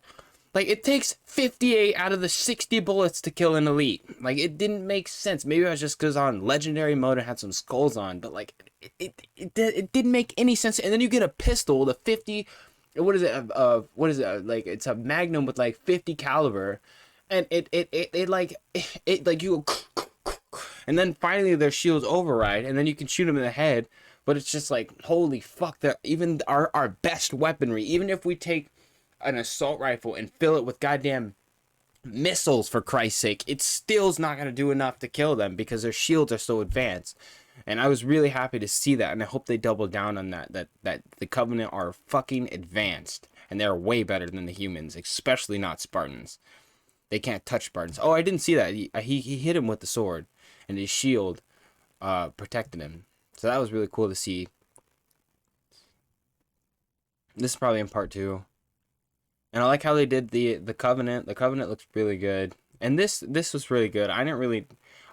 Like, it takes 58 out of the 60 bullets to kill an elite. Like, it didn't make sense. Maybe it was just because on legendary mode it had some skulls on, but like, it didn't make any sense. And then you get a pistol, the 50, what is it? What is it? Like, it's a Magnum with like 50 caliber, and it like, it like you go, and then finally their shields override, and then you can shoot them in the head. But it's just like, holy fuck, that even our best weaponry, even if we take an assault rifle and fill it with goddamn missiles, for Christ's sake, it still's not going to do enough to kill them because their shields are so advanced. And I was really happy to see that, and I hope they double down on that the Covenant are fucking advanced, and they're way better than the humans, especially not Spartans. They can't touch Spartans. Oh, I didn't see that. He hit him with the sword, and his shield protected him. So that was really cool to see. This is probably in part 2. And I like how they did the Covenant. The Covenant looks really good. And this was really good. I didn't really...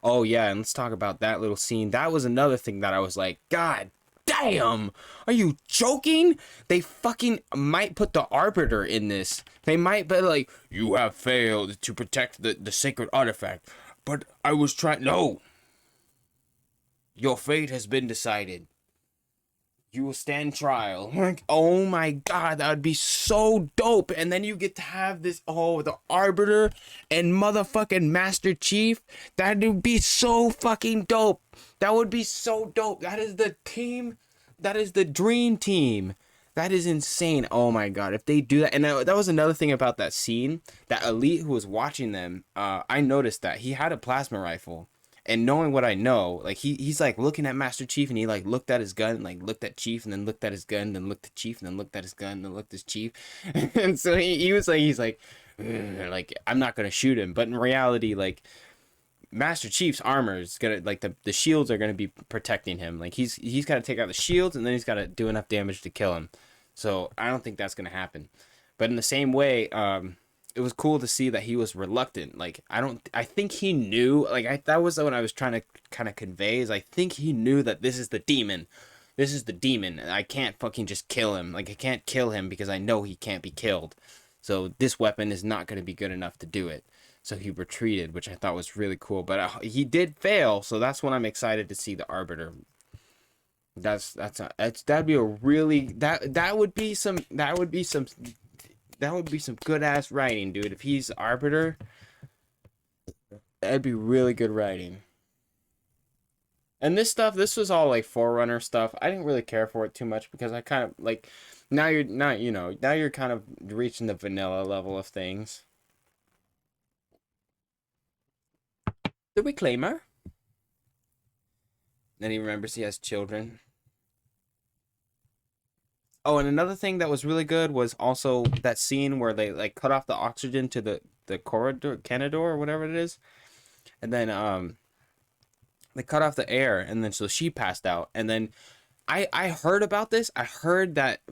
Oh, yeah, and let's talk about that little scene. That was another thing that I was like, God damn! Are you joking? They fucking might put the Arbiter in this. They might be like, you have failed to protect the sacred artifact. But I was trying... No! Your fate has been decided. You will stand trial. Like, oh my god, that would be so dope. And then you get to have this, the Arbiter and motherfucking Master Chief. That would be so fucking dope. That would be so dope. That is the team. That is the dream team. That is insane. Oh my god, if they do that. And that was another thing about that scene. That elite who was watching them, I noticed that he had a plasma rifle. And knowing what I know, like he's like looking at Master Chief, and he like looked at his gun, like looked at Chief, and then looked at his gun, and then looked at Chief, and then looked at his gun, and then looked at his Chief. And so he was like, he's like I'm not gonna shoot him. But in reality, like Master Chief's armor is gonna, like the shields are gonna be protecting him. Like he's gotta take out the shields, and then he's gotta do enough damage to kill him. So I don't think that's gonna happen. But in the same way, it was cool to see that he was reluctant. Like, I think he knew, like, that was what I was trying to kind of convey, is I think he knew that this is the demon. This is the demon, and I can't fucking just kill him. Like, I can't kill him because I know he can't be killed. So this weapon is not going to be good enough to do it. So he retreated, which I thought was really cool. But he did fail, so that's when I'm excited to see the Arbiter. That'd be a really, that would be some good ass writing, dude. If he's Arbiter, that'd be really good writing. And this was all like Forerunner stuff. I didn't really care for it too much because I kind of like, now you're kind of reaching the vanilla level of things. The Reclaimer. Then he remembers he has children. Oh, and another thing that was really good was also that scene where they like cut off the oxygen to the corridor, Canador, or whatever it is, and then they cut off the air, and then so she passed out, and then I heard about this. I heard that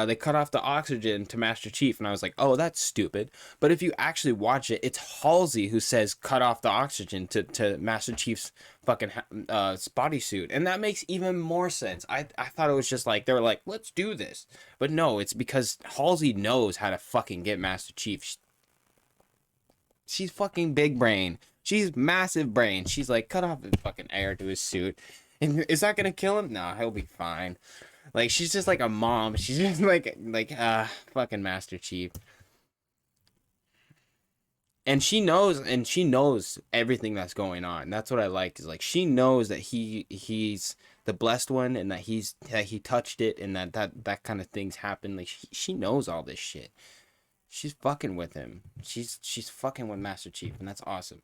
they cut off the oxygen to Master Chief, and I was like, oh, that's stupid. But if you actually watch it, it's Halsey who says cut off the oxygen to Master Chief's fucking bodysuit, and that makes even more sense. I thought it was just like they were like, let's do this, but no, it's because Halsey knows how to fucking get Master Chief. She's fucking big brain. She's massive brain. She's like, cut off the fucking air to his suit. And is that gonna kill him? Nah, he'll be fine. Like, she's just like a mom. She's just like fucking Master Chief. And she knows everything that's going on. That's what I liked, is like she knows that he's the blessed one, and that he touched it, and that kind of things happen. Like she knows all this shit. She's fucking with him. She's fucking with Master Chief, and that's awesome.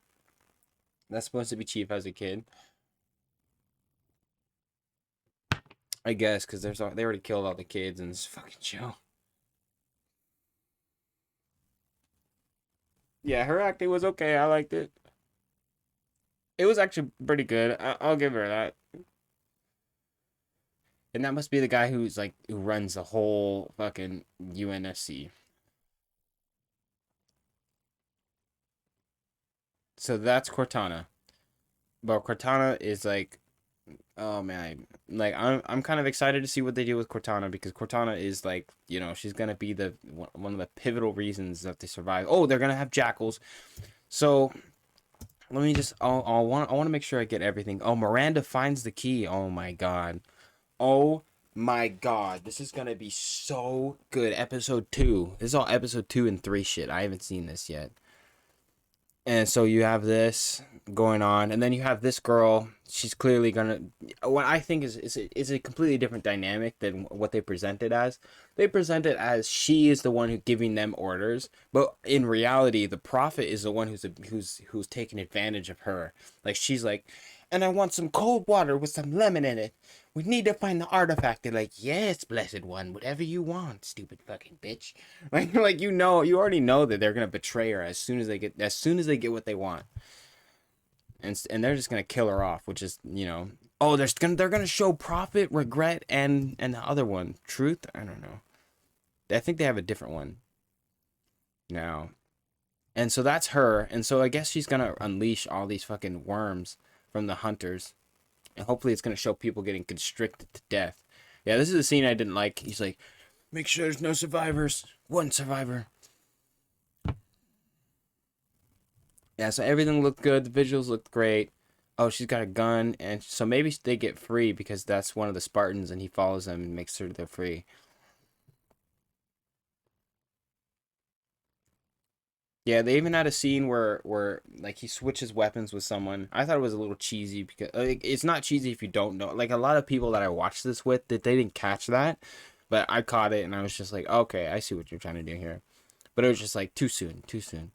That's supposed to be Chief as a kid, I guess, because they already killed all the kids in this fucking show. Yeah, her acting was okay. I liked it. It was actually pretty good. I'll give her that. And that must be the guy who runs the whole fucking UNSC. So that's Cortana. But Cortana is like Oh man, like I'm kind of excited to see what they do with Cortana, because Cortana is like, you know, she's gonna be the one of the pivotal reasons that they survive. Oh, they're gonna have jackals. So let me just, I want to make sure I get everything. Oh, Miranda finds the key. Oh my god. Oh my god, this is gonna be so good. Episode 2. This is all episode 2 and 3 shit. I haven't seen this yet. And so you have this going on, and then you have this girl. She's clearly gonna. What I think is a completely different dynamic than what they present it as. They present it as she is the one who giving them orders, but in reality, the prophet is the one who's taking advantage of her. Like she's like, and I want some cold water with some lemon in it. We need to find the artifact. They're like, yes, blessed one, whatever you want, stupid fucking bitch. Like you know, you already know that they're gonna betray her as soon as they get what they want, and they're just gonna kill her off, which is, you know, oh, they're gonna show Prophet, Regret, and the other one, Truth. I don't know. I think they have a different one now, and so that's her, and so I guess she's gonna unleash all these fucking worms from the hunters, and hopefully it's gonna show people getting constricted to death. Yeah, this is a scene I didn't like. He's like, make sure there's no survivors. One survivor. Yeah, so everything looked good. The visuals looked great. Oh, she's got a gun, and so maybe they get free because that's one of the Spartans, and he follows them and makes sure they're free. Yeah, they even had a scene where like he switches weapons with someone. I thought it was a little cheesy because like, it's not cheesy if you don't know. Like a lot of people that I watched this with, that they didn't catch that, but I caught it and I was just like, okay, I see what you're trying to do here. But it was just like too soon, too soon.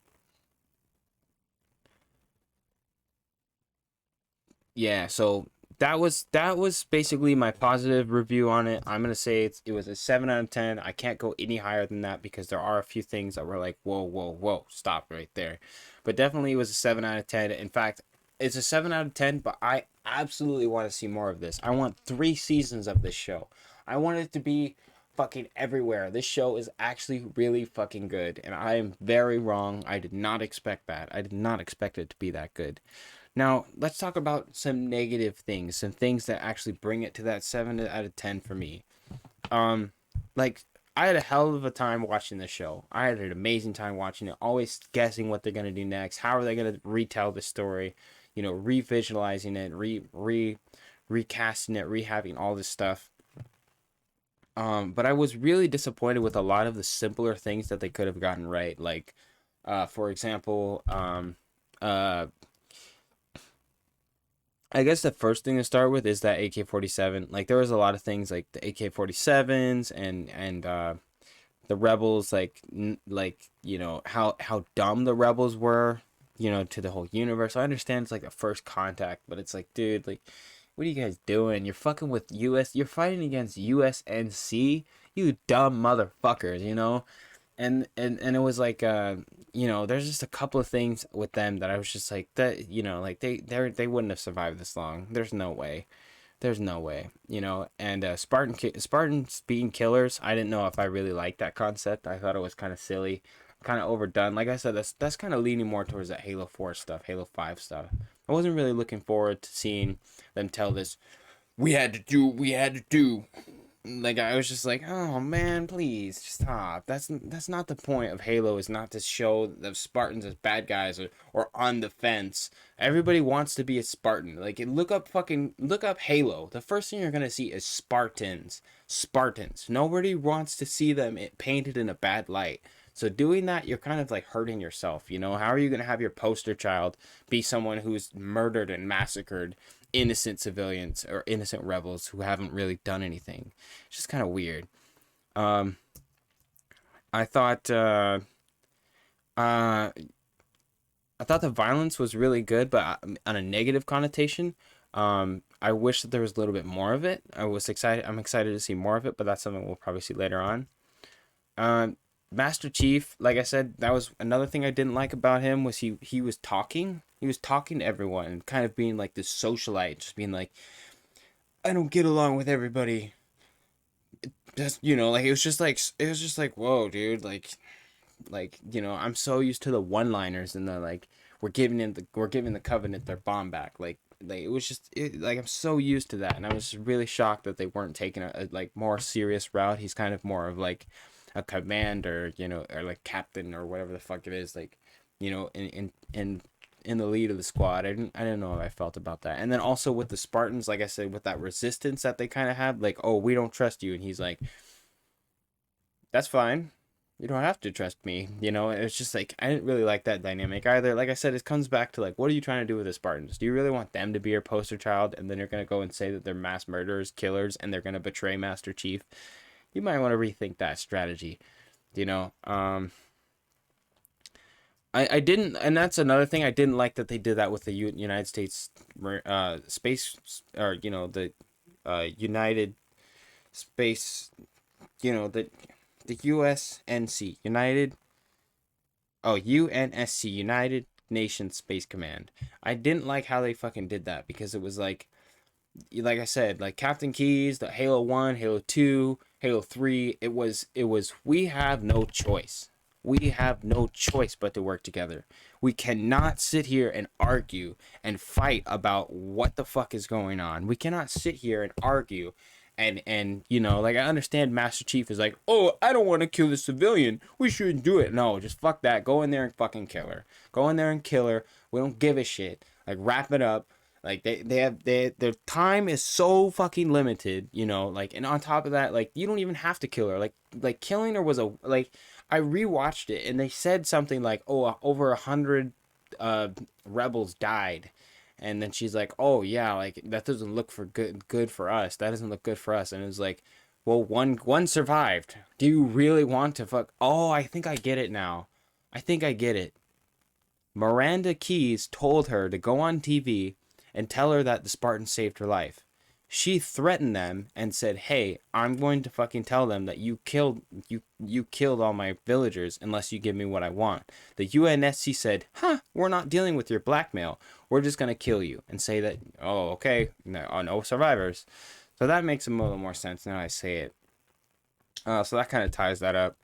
Yeah, so that was basically my positive review on it. I'm gonna say it was a 7 out of 10. I can't go any higher than that because there are a few things that were like, whoa, whoa, whoa, stop right there. But definitely it was a 7 out of 10. In fact, it's a 7 out of 10, but I absolutely want to see more of this. I want 3 seasons of this show. I want it to be fucking everywhere. This show is actually really fucking good, and I am very wrong. I did not expect that. I did not expect it to be that good. Now, let's talk about some negative things, some things that actually bring it to that 7 out of 10 for me. Um, like I had a hell of a time watching this show. I had an amazing time watching it, always guessing what they're gonna do next. How are they gonna retell the story? You know, revisualizing it, recasting it, rehabbing all this stuff. But I was really disappointed with a lot of the simpler things that they could have gotten right. Like, for example, I guess the first thing to start with is that AK-47. Like there was a lot of things like the AK-47s and the rebels, like you know how dumb the rebels were, you know, to the whole universe. I understand it's like a first contact, but it's like, dude, like what are you guys doing? You're fucking with you're fighting against USNC, you dumb motherfuckers, you know? And it was like you know, there's just a couple of things with them that I was just like, that, you know, like they wouldn't have survived this long. There's no way. There's no way, you know. And Spartans being killers, I didn't know if I really liked that concept. I thought it was kind of silly, kind of overdone. Like I said, that's kind of leaning more towards that Halo 4 stuff, Halo 5 stuff. I wasn't really looking forward to seeing them tell this, we had to do. Like I was just like, oh man, please stop. That's not the point of Halo. Is not to show the Spartans as bad guys or on the fence. Everybody wants to be a Spartan. Like look up Halo. The first thing you're gonna see is Spartans. Spartans. Nobody wants to see them painted in a bad light. So doing that, you're kind of like hurting yourself. You know, how are you gonna have your poster child be someone who's murdered and massacred innocent civilians or innocent rebels who haven't really done anything? It's just kind of weird. Um, I thought uh, I thought the violence was really good, but on a negative connotation. I wish that there was a little bit more of it. I'm excited to see more of it, but that's something we'll probably see later on. Um, Master Chief, like I said, that was another thing I didn't like about him, was he was talking. He was talking to everyone and kind of being like this socialite, just being like, I don't get along with everybody. Just, you know, like it was just like whoa, dude, like you know, I'm so used to the one liners and the like, we're giving the Covenant their bomb back. Like like it was just like I'm so used to that, and I was really shocked that they weren't taking a like more serious route. He's kind of more of like a commander, you know, or like captain or whatever the fuck it is, like, you know, in the lead of the squad. I didn't know how I felt about that. And then also with the Spartans, like I said, with that resistance that they kind of had, like, oh, we don't trust you, and he's like, that's fine. You don't have to trust me. You know, it's just like, I didn't really like that dynamic either. Like I said, it comes back to like, what are you trying to do with the Spartans? Do you really want them to be your poster child, and then you're going to go and say that they're mass murderers, killers, and they're going to betray Master Chief? You might want to rethink that strategy, you know? I didn't, and that's another thing. I didn't like that they did that with the United States space, or, you know, the United Space, you know, the USNC, UNSC, United Nations Space Command. I didn't like how they fucking did that, because it was like I said, like Captain Keyes, the Halo 1, Halo 2, Halo 3, it was we have no choice. We have no choice but to work together. We cannot sit here and argue and fight about what the fuck is going on. We cannot sit here and argue and you know, like, I understand Master Chief is like, oh, I don't want to kill the civilian, we shouldn't do it. No, just fuck that. Go in there and fucking kill her. Go in there and kill her. We don't give a shit. Like, wrap it up. Like, their time is so fucking limited, you know, like, and on top of that, like, you don't even have to kill her. Like killing her was I rewatched it, and they said something like, oh, over 100 rebels died. And then she's like, oh yeah, like, that doesn't look for good for us. That doesn't look good for us. And it was like, well, one survived. Do you really want to fuck? Oh, I think I get it now. I think I get it. Miranda Keyes told her to go on TV and tell her that the Spartans saved her life. She threatened them and said, hey, I'm going to fucking tell them that you killed all my villagers unless you give me what I want. The UNSC said, we're not dealing with your blackmail. We're just going to kill you, and say that, oh, okay, no survivors. So that makes a little more sense now I say it. So that kind of ties that up.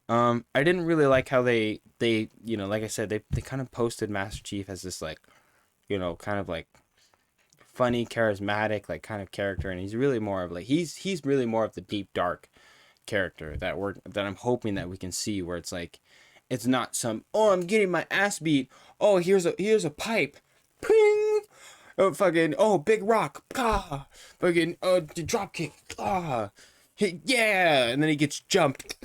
I didn't really like how they you know, like I said, they kind of posted Master Chief as this, like, you know, kind of like funny, charismatic, like, kind of character, and he's really more of like, he's really more of the deep, dark character that I'm hoping that we can see, where it's like, it's not some, oh, I'm getting my ass beat, oh, here's a pipe, ping, oh, fucking, oh, big rock, ah, fucking, drop kick, ah, yeah, and then he gets jumped,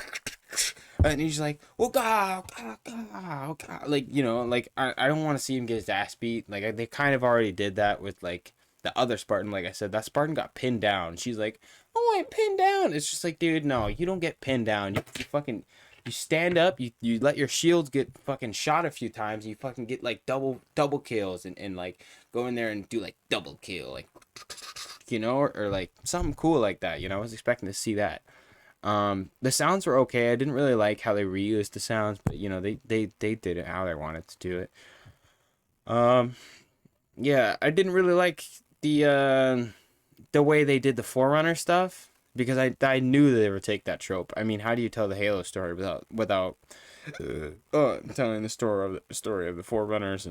and he's like, oh god, oh god, like, you know, like, I don't want to see him get his ass beat. Like, they kind of already did that with, like, the other Spartan. Like I said, that Spartan got pinned down. She's like, oh, I'm pinned down. It's just like, dude, no, you don't get pinned down. You stand up, you let your shields get fucking shot a few times, and you fucking get, like, double kills, and like, go in there and do, like, double kill, like, you know, or like something cool like that, you know. I was expecting to see that. The sounds were okay. I didn't really like how they reused the sounds, but, you know, they did it how they wanted to do it. Yeah, I didn't really like the way they did the Forerunner stuff, because I knew they would take that trope. I mean, how do you tell the Halo story without telling the story of the Forerunners?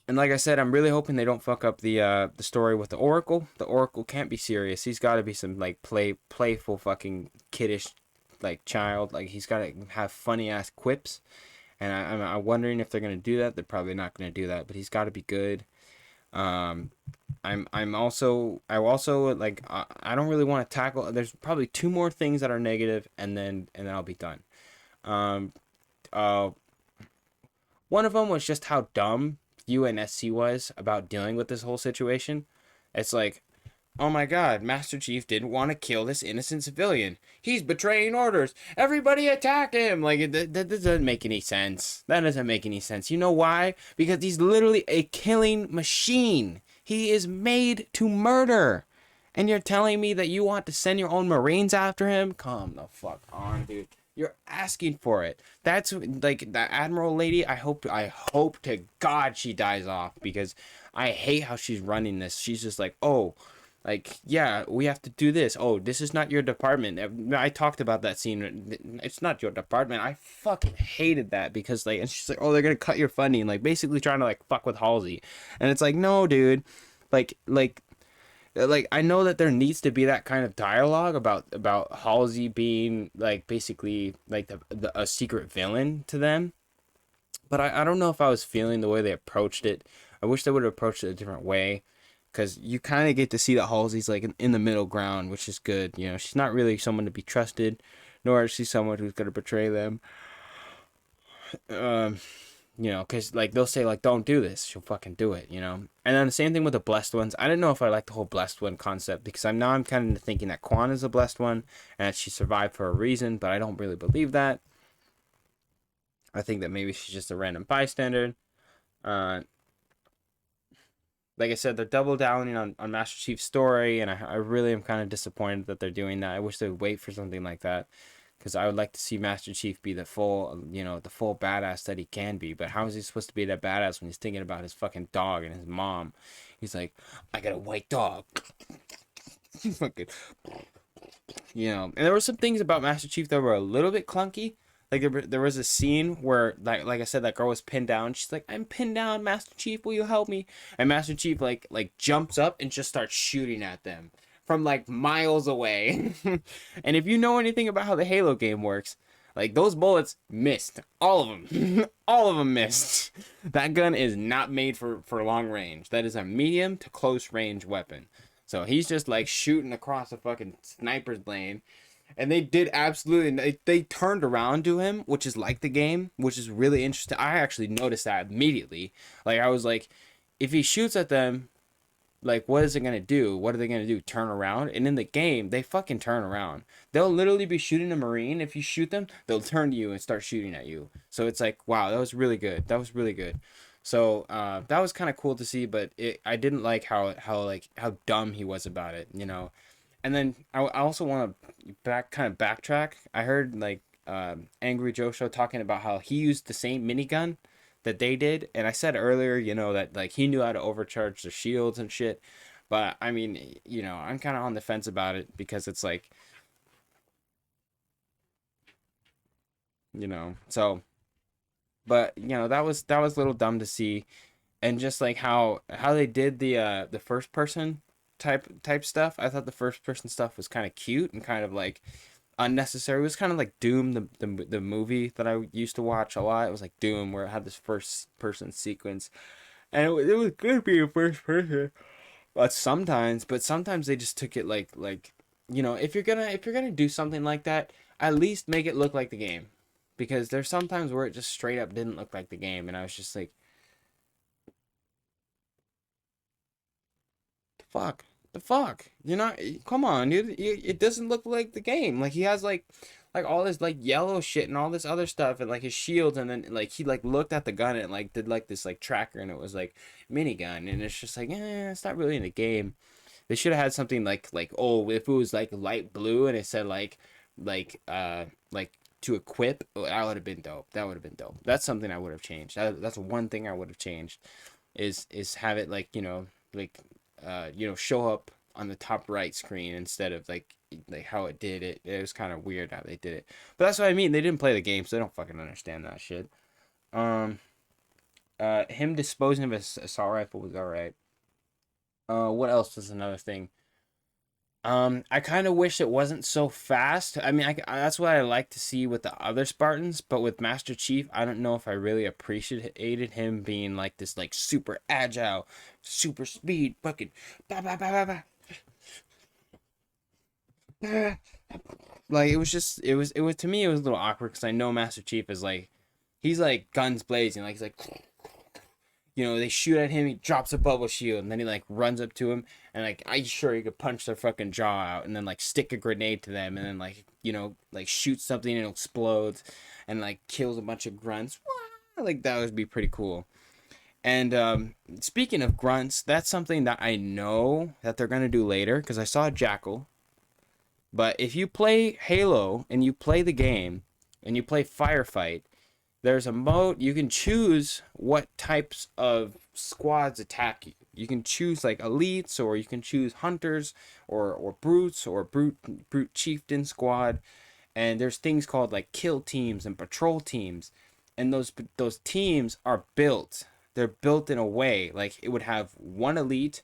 And like I said, I'm really hoping they don't fuck up the story with the Oracle. The Oracle can't be serious. He's got to be some, like, playful fucking kiddish, like, child. Like, he's got to have funny ass quips. And I'm wondering if they're gonna do that. They're probably not gonna do that, but he's got to be good. I also like, I don't really want to tackle. There's probably 2 more things that are negative, and then I'll be done. One of them was just how dumb UNSC was about dealing with this whole situation. It's like, oh my god, Master Chief didn't want to kill this innocent civilian. He's betraying orders. Everybody attack him. Like, that doesn't make any sense. That doesn't make any sense. You know why? Because he's literally a killing machine. He is made to murder. And you're telling me that you want to send your own Marines after him? Come the fuck on, dude. You're asking for it. That's, like, that Admiral lady, I hope to God she dies off, because I hate how she's running this. She's just like, oh, Like, yeah, we have to do this. Oh, this is not your department. I talked about that scene. It's not your department. I fucking hated that because like, and she's like, oh, they're gonna cut your funding, like basically trying to like fuck with Halsey, and it's like, no, dude, like I know that there needs to be that kind of dialogue about Halsey being like basically like a secret villain to them, but I don't know if I was feeling the way they approached it. I wish they would have approached it a different way, because you kind of get to see that Halsey's like in the middle ground, which is good. You know, she's not really someone to be trusted, nor is she someone who's gonna betray them. Um, you know, because like they'll say like, don't do this, she'll fucking do it, you know. And then the same thing with the blessed ones. I didn't know if I like the whole blessed one concept, because I'm kind of thinking that Quan is a blessed one and that she survived for a reason, but I don't really believe that. I think that maybe she's just a random bystander. uh like I said, they're double downing on Master Chief's story, and I really am kind of disappointed that they're doing that. I wish they would wait for something like that, because I would like to see Master Chief be the full, you know, the full badass that he can be. But how is he supposed to be that badass when he's thinking about his fucking dog and his mom? He's like, I got a white dog. Fucking, you know. And there were some things about Master Chief that were a little bit clunky. Like there was a scene where like I said, that girl was pinned down. She's like, I'm pinned down, Master Chief, will you help me? And Master Chief like jumps up and just starts shooting at them from like miles away. And if you know anything about how the Halo game works, like those bullets missed. All of them. All of them missed. That gun is not made for long range. That is a medium to close range weapon. So he's just like shooting across a fucking sniper's lane. And they did absolutely, they turned around to him, which is like the game, which is really interesting. I actually noticed that immediately. Like, I was like, if he shoots at them, like, what is it going to do? What are they going to do? Turn around? And in the game, they fucking turn around. They'll literally be shooting a Marine. If you shoot them, they'll turn to you and start shooting at you. So it's like, wow, that was really good. That was really good. So that was kind of cool to see, but I didn't like how dumb he was about it, you know. And then I also want to backtrack. I heard like Angry Joe Show talking about how he used the same minigun that they did, and I said earlier, you know, that like he knew how to overcharge the shields and shit. But I mean, you know, I'm kind of on the fence about it, because it's like, you know, so. But you know, that was a little dumb to see, and just like how they did the first person type stuff. I thought the first person stuff was kind of cute and kind of like unnecessary. It was kind of like Doom, the movie that I used to watch a lot. It was like Doom, where it had this first person sequence, and it was good being first person. But sometimes they just took it like, you know, if you're gonna do something like that, at least make it look like the game, because there's sometimes where it just straight up didn't look like the game, and I was just like, the fuck, you're not, come on, dude, it doesn't look like the game. Like, he has like all this like yellow shit and all this other stuff, and like his shields, and then like he like looked at the gun and like did like this like tracker, and it was like minigun, and it's just like, it's not really in the game. They should have had something like, oh, if it was like light blue and it said like to equip, oh, that would have been dope. That would have been dope. That's something I would have changed. That's one thing I would have changed, is have it like, you know, like you know, show up on the top right screen instead of like how it did it. It was kind of weird how they did it. But that's what I mean. They didn't play the game, so they don't fucking understand that shit. Um, him disposing of his assault rifle was alright. What else was another thing? I kind of wish it wasn't so fast. I mean, that's what I like to see with the other Spartans, but with Master Chief, I don't know if I really appreciated him being like this, like super agile, super speed, fucking, bah, bah, bah, bah, bah. Like, it was to me, it was a little awkward, because I know Master Chief is like, he's like guns blazing, like he's like, you know, they shoot at him, he drops a bubble shield, and then he like runs up to him, and like, I'm sure he could punch their fucking jaw out, and then like stick a grenade to them, and then like, you know, like shoot something and it explodes, and like kills a bunch of grunts. Like, that would be pretty cool. And speaking of grunts, that's something that I know that they're gonna do later, because I saw a Jackal. But if you play Halo and you play the game and you play Firefight, there's a mode you can choose what types of squads attack you. You can choose like elites, or you can choose hunters, or brutes, or brute chieftain squad. And there's things called like kill teams and patrol teams, and those teams are built. They're built in a way like it would have one elite,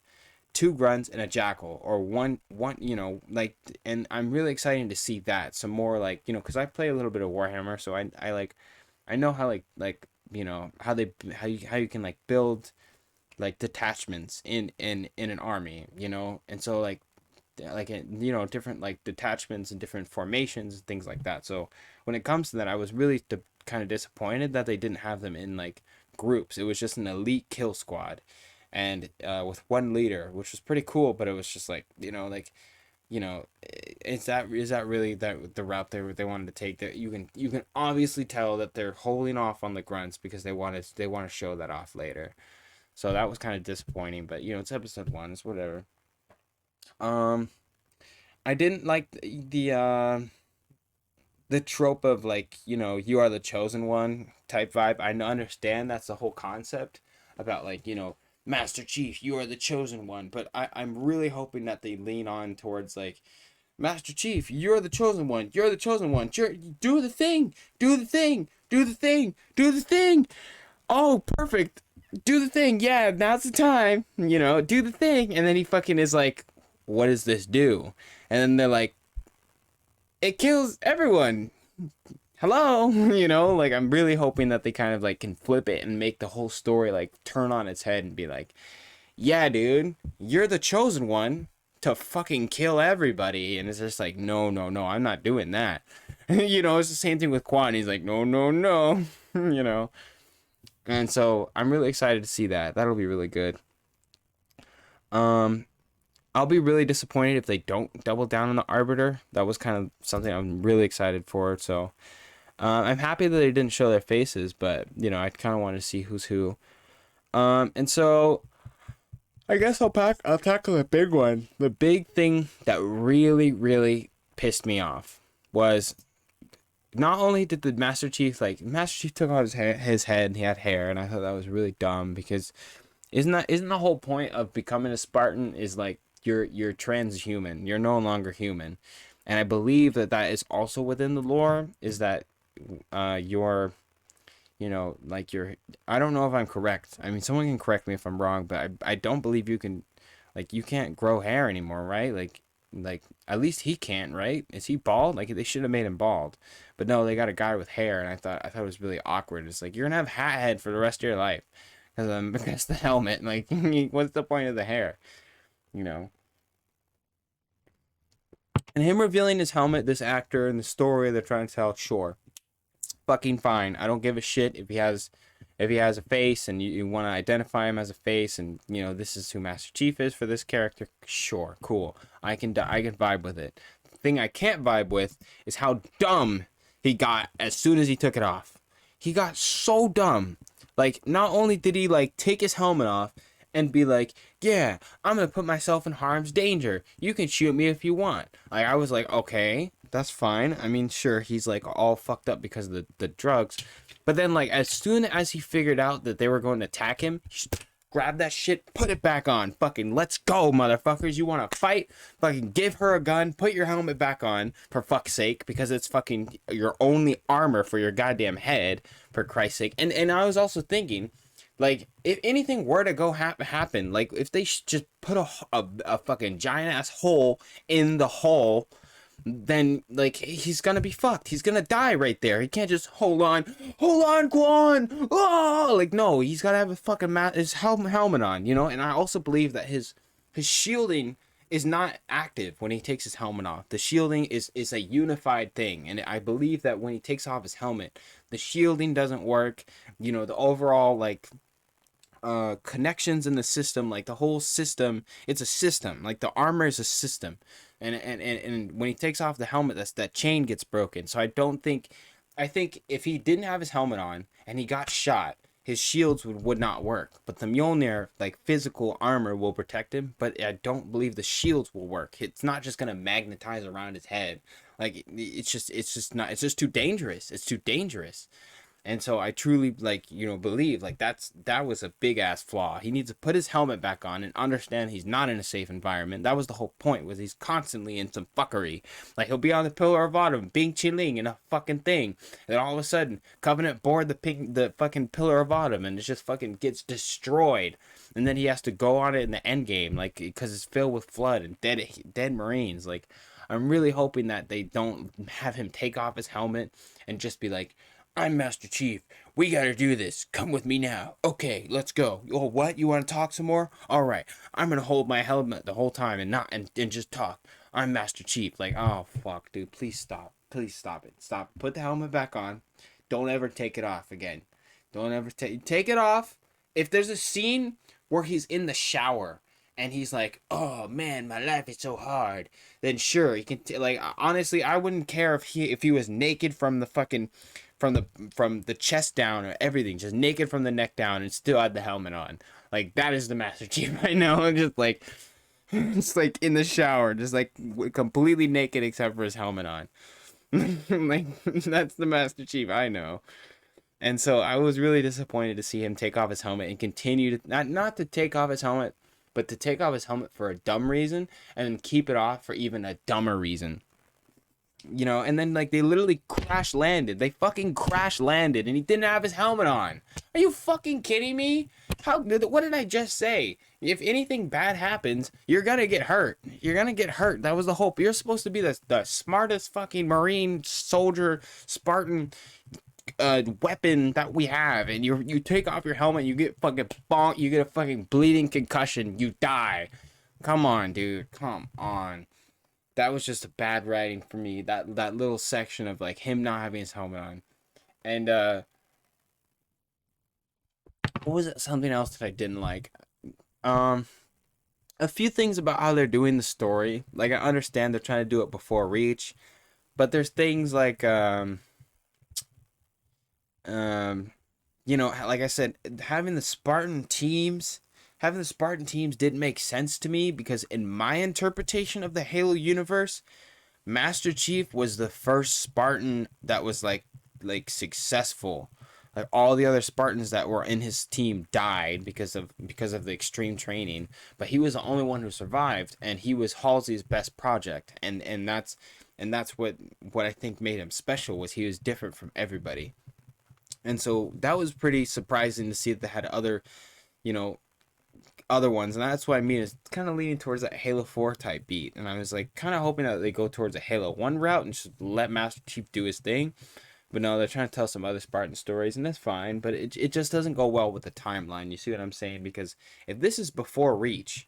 two grunts, and a jackal, or one like. And I'm really excited to see that some more, like, because I play a little bit of Warhammer, so I like, I know how like how you can like build like detachments in an army, and so like different like detachments and different formations and things like that. So when it comes to that, I was really kind of disappointed that they didn't have them in like groups. It was just an elite kill squad, and with one leader, which was pretty cool. But it was just like, is that really that the route they wanted to take? That you can obviously tell that they're holding off on the grunts because they want to show that off later. So that was kind of disappointing. But it's episode 1, it's whatever. I didn't like the trope of like, you are the chosen one type vibe. I understand that's the whole concept about like, Master Chief, you are the chosen one. But I'm really hoping that they lean on towards like, Master Chief, you're the chosen one. You're the chosen one. Do the thing. Do the thing. Do the thing. Do the thing. Oh, perfect. Do the thing. Yeah, now's the time. Do the thing. And then he fucking is like, what does this do? And then they're like, it kills everyone. Hello. Like, I'm really hoping that they kind of like can flip it and make the whole story like turn on its head and be like, yeah, dude, you're the chosen one to fucking kill everybody. And it's just like, no, I'm not doing that. It's the same thing with Quan. He's like, no. And so I'm really excited to see that. That'll be really good. I'll be really disappointed if they don't double down on the Arbiter. That was kind of something I'm really excited for. So I'm happy that they didn't show their faces, but I kind of want to see who's who. And so I guess I'll tackle the big one. The big thing that really, really pissed me off was, not only did the Master Chief took out his head, he had hair, and I thought that was really dumb, because isn't the whole point of becoming a Spartan is like you're transhuman, you're no longer human. And I believe that is also within the lore, is that you're I don't know if I'm correct. I mean, someone can correct me if I'm wrong, but I don't believe you can't grow hair anymore, right? Like at least he can't, right? Is he bald? Like, they should have made him bald. But no, they got a guy with hair, and I thought it was really awkward. It's like, you're gonna have hat head for the rest of your life because the helmet. Like, what's the point of the hair? And him revealing his helmet, this actor, and the story they're trying to tell, sure, fucking fine. I don't give a shit if he has a face and you want to identify him as a face, and this is who Master Chief is for this character. Sure, cool. I can vibe with it. The thing I can't vibe with is how dumb he got as soon as he took it off. He got so dumb. Like, not only did he like take his helmet off and be like, yeah, I'm gonna put myself in harm's danger. You can shoot me if you want. Like, I was like, okay, that's fine. I mean, sure, he's like all fucked up because of the drugs. But then, like, as soon as he figured out that they were going to attack him, he grab that shit, put it back on. Fucking let's go, motherfuckers. You want to fight? Fucking give her a gun, put your helmet back on, for fuck's sake, because it's fucking your only armor for your goddamn head, for Christ's sake. And I was also thinking, like, if anything were to go happen, like, if they just put a fucking giant ass hole in the hull, then like he's gonna be fucked. He's gonna die right there. He can't just hold on, Quan. Oh, like, no, he's gotta have a fucking his helmet on, And I also believe that his shielding is not active when he takes his helmet off. The shielding is a unified thing, and I believe that when he takes off his helmet, the shielding doesn't work. The overall like connections in the system, like the whole system, it's a system. Like, the armor is a system. And when he takes off the helmet, that chain gets broken. So I think if he didn't have his helmet on and he got shot, his shields would not work. But the Mjolnir, like, physical armor will protect him, but I don't believe the shields will work. It's not just gonna magnetize around his head. Like, it's just too dangerous. It's too dangerous. And so I truly believe that was a big ass flaw. He needs to put his helmet back on and understand he's not in a safe environment. That was the whole point, was he's constantly in some fuckery. Like, he'll be on the Pillar of Autumn, being chilling in a fucking thing. And then all of a sudden, Covenant board the fucking Pillar of Autumn, and it just fucking gets destroyed. And then he has to go on it in the end game, like, because it's filled with flood and dead Marines. Like, I'm really hoping that they don't have him take off his helmet and just be like, I'm Master Chief. We gotta do this. Come with me now. Okay, let's go. Oh, what? You want to talk some more? All right. I'm gonna hold my helmet the whole time and just talk. I'm Master Chief. Like, oh fuck, dude. Please stop. Please stop it. Stop. Put the helmet back on. Don't ever take it off again. Don't ever take it off. If there's a scene where he's in the shower and he's like, "Oh man, my life is so hard," then sure, he can. Like, honestly, I wouldn't care if he was naked from the fucking from the chest down or everything, just naked from the neck down and still had the helmet on. Like, that is the Master Chief I know. I'm just like, it's like in the shower, just like completely naked except for his helmet on. Like, that's the Master Chief I know. And so I was really disappointed to see him take off his helmet and continue to not to take off his helmet, but to take off his helmet for a dumb reason and then keep it off for even a dumber reason. You know, and then like they literally crash landed. They fucking crash landed and he didn't have his helmet on. Are you fucking kidding me? What did I just say? If anything bad happens, you're gonna get hurt. You're gonna get hurt. That was the hope. You're supposed to be the smartest fucking Marine, soldier, Spartan weapon that we have, and you take off your helmet, you get fucking bonk, you get a fucking bleeding concussion, you die. Come on, dude. Come on. That was just a bad writing for me. That little section of like him not having his helmet on. And what was it? Something else that I didn't like. A few things about how they're doing the story. Like, I understand they're trying to do it before Reach, but there's things like you know, like I said, having the Spartan teams didn't make sense to me, because in my interpretation of the Halo universe, Master Chief was the first Spartan that was like successful. Like, all the other Spartans that were in his team died because of the extreme training, but he was the only one who survived, and he was Halsey's best project, and that's what I think made him special, was he was different from everybody. And so that was pretty surprising to see that they had other, you know, other ones. And that's what I mean, is kind of leaning towards that Halo 4 type beat. And I was like kind of hoping that they go towards a Halo 1 route and just let Master Chief do his thing. But no, they're trying to tell some other Spartan stories, and that's fine. But it just doesn't go well with the timeline. You see what I'm saying? Because if this is before Reach,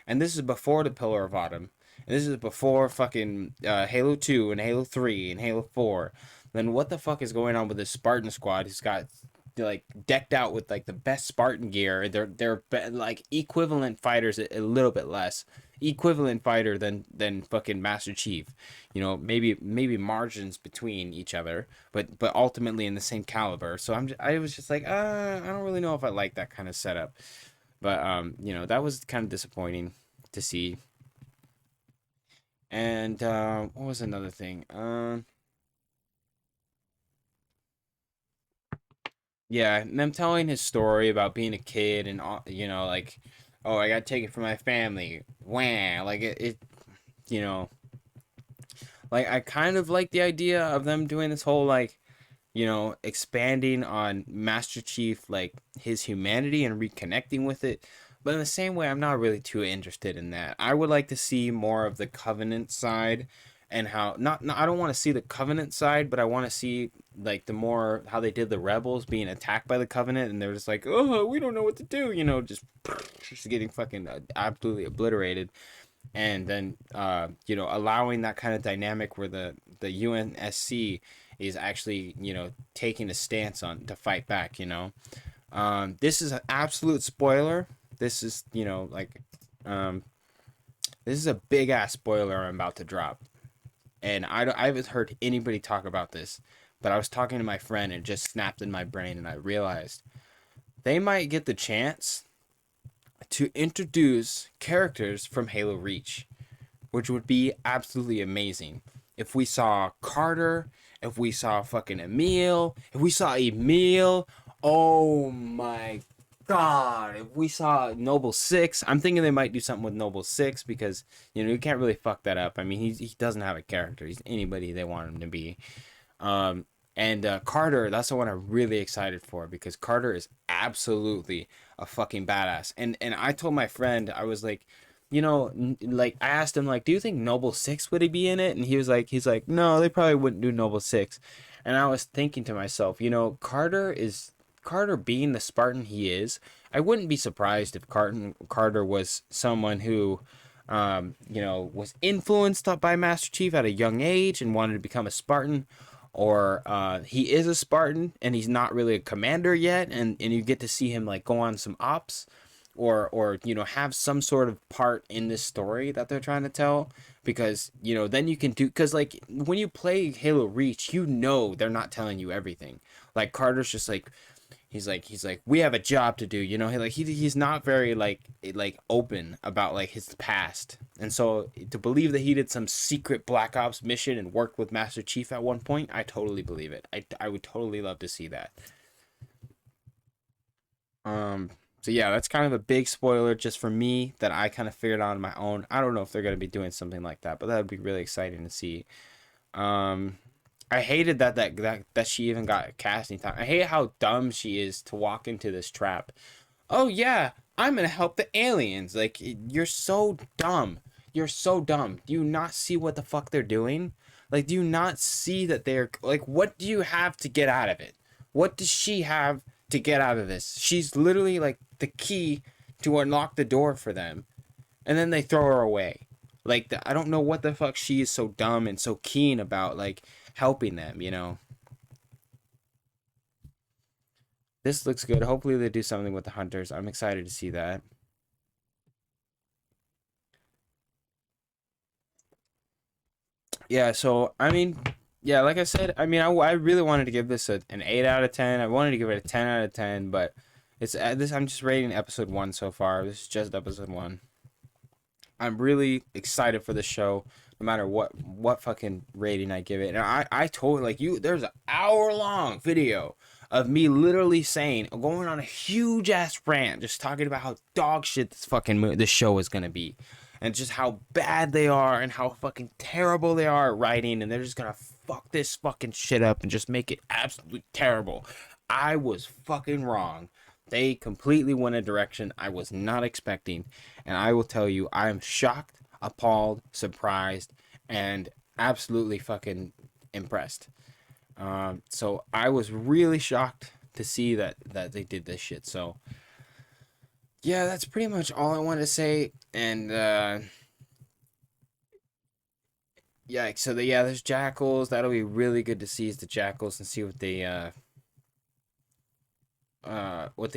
and this is before the Pillar of Autumn, and this is before fucking Halo 2 and Halo 3 and Halo 4, then what the fuck is going on with this Spartan squad who's got like decked out with like the best Spartan gear? They're like equivalent fighters, a little bit less equivalent fighter than fucking Master Chief. You know, maybe margins between each other, but ultimately in the same caliber. So I was just like, I don't really know if I like that kind of setup. But you know, that was kind of disappointing to see. And what was another thing? Yeah, and them telling his story about being a kid and you know, like, oh, I got taken from my family. Wham! Like, it you know, like, I kind of like the idea of them doing this whole, like, you know, expanding on Master Chief, like his humanity and reconnecting with it. But in the same way, I'm not really too interested in that. I would like to see more of the Covenant side, and how not I don't want to see the Covenant side, but I want to see like the more how they did the rebels being attacked by the Covenant, and they're just like, oh, we don't know what to do, you know, just getting fucking absolutely obliterated. And then you know, allowing that kind of dynamic where the UNSC is actually, you know, taking a stance on to fight back, you know. This is an absolute spoiler. This is, you know, like, this is a big ass spoiler I'm about to drop. And I haven't heard anybody talk about this, but I was talking to my friend and it just snapped in my brain, and I realized they might get the chance to introduce characters from Halo Reach, which would be absolutely amazing. If we saw Carter, if we saw fucking Emil, if we saw Emil, oh my God, if we saw Noble Six, I'm thinking they might do something with Noble Six because, you know, you can't really fuck that up. I mean, he doesn't have a character. He's anybody they want him to be. And Carter, that's the one I'm really excited for because Carter is absolutely a fucking badass. And I told my friend, I was like, you know, like I asked him like, do you think Noble Six would he be in it? And he's like, no, they probably wouldn't do Noble Six. And I was thinking to myself, you know, Carter being the Spartan he is. I wouldn't be surprised if Carter was someone who, you know, was influenced by Master Chief at a young age and wanted to become a Spartan, or he is a Spartan and he's not really a commander yet, and you get to see him like go on some ops, or you know, have some sort of part in this story that they're trying to tell, because you know, then you can do, because like when you play Halo Reach, you know they're not telling you everything. Like Carter's just like, he's like we have a job to do, you know. He's not very like open about like his past, and so to believe that he did some secret Black Ops mission and worked with Master Chief at one point, I totally believe it. I would totally love to see that. So yeah, that's kind of a big spoiler just for me that I kind of figured out on my own. I don't know if they're gonna be doing something like that, but that would be really exciting to see. um I hated that she even got casting time. I hate how dumb she is to walk into this trap. Oh yeah, I'm gonna help the aliens. Like, you're so dumb. You're so dumb. Do you not see what the fuck they're doing? Like, do you not see that they're like, what do you have to get out of it? What does she have to get out of this? She's literally like the key to unlock the door for them, and then they throw her away. Like, I don't know what the fuck she is so dumb and so keen about, like, helping them, you know. This looks good. Hopefully they do something with the hunters. I'm excited to see that. Yeah, so I mean, yeah, like I said, I mean, I really wanted to give this an 8 out of 10. I wanted to give it a 10 out of 10, but it's this, I'm just rating episode 1 so far. This is just episode 1. I'm really excited for the show, no matter what fucking rating I give it. And I told, like, you, there's an hour-long video of me literally saying, going on a huge ass rant, just talking about how dog shit this show is gonna be, and just how bad they are, and how fucking terrible they are at writing, and they're just gonna fuck this fucking shit up and just make it absolutely terrible. I was fucking wrong. They completely went a direction I was not expecting, and I will tell you, I am shocked, appalled, surprised, and absolutely fucking impressed. So I was really shocked to see that they did this shit. So yeah, that's pretty much all I wanted to say. And yeah, so yeah, there's jackals. That'll be really good to see, is the jackals, and see what they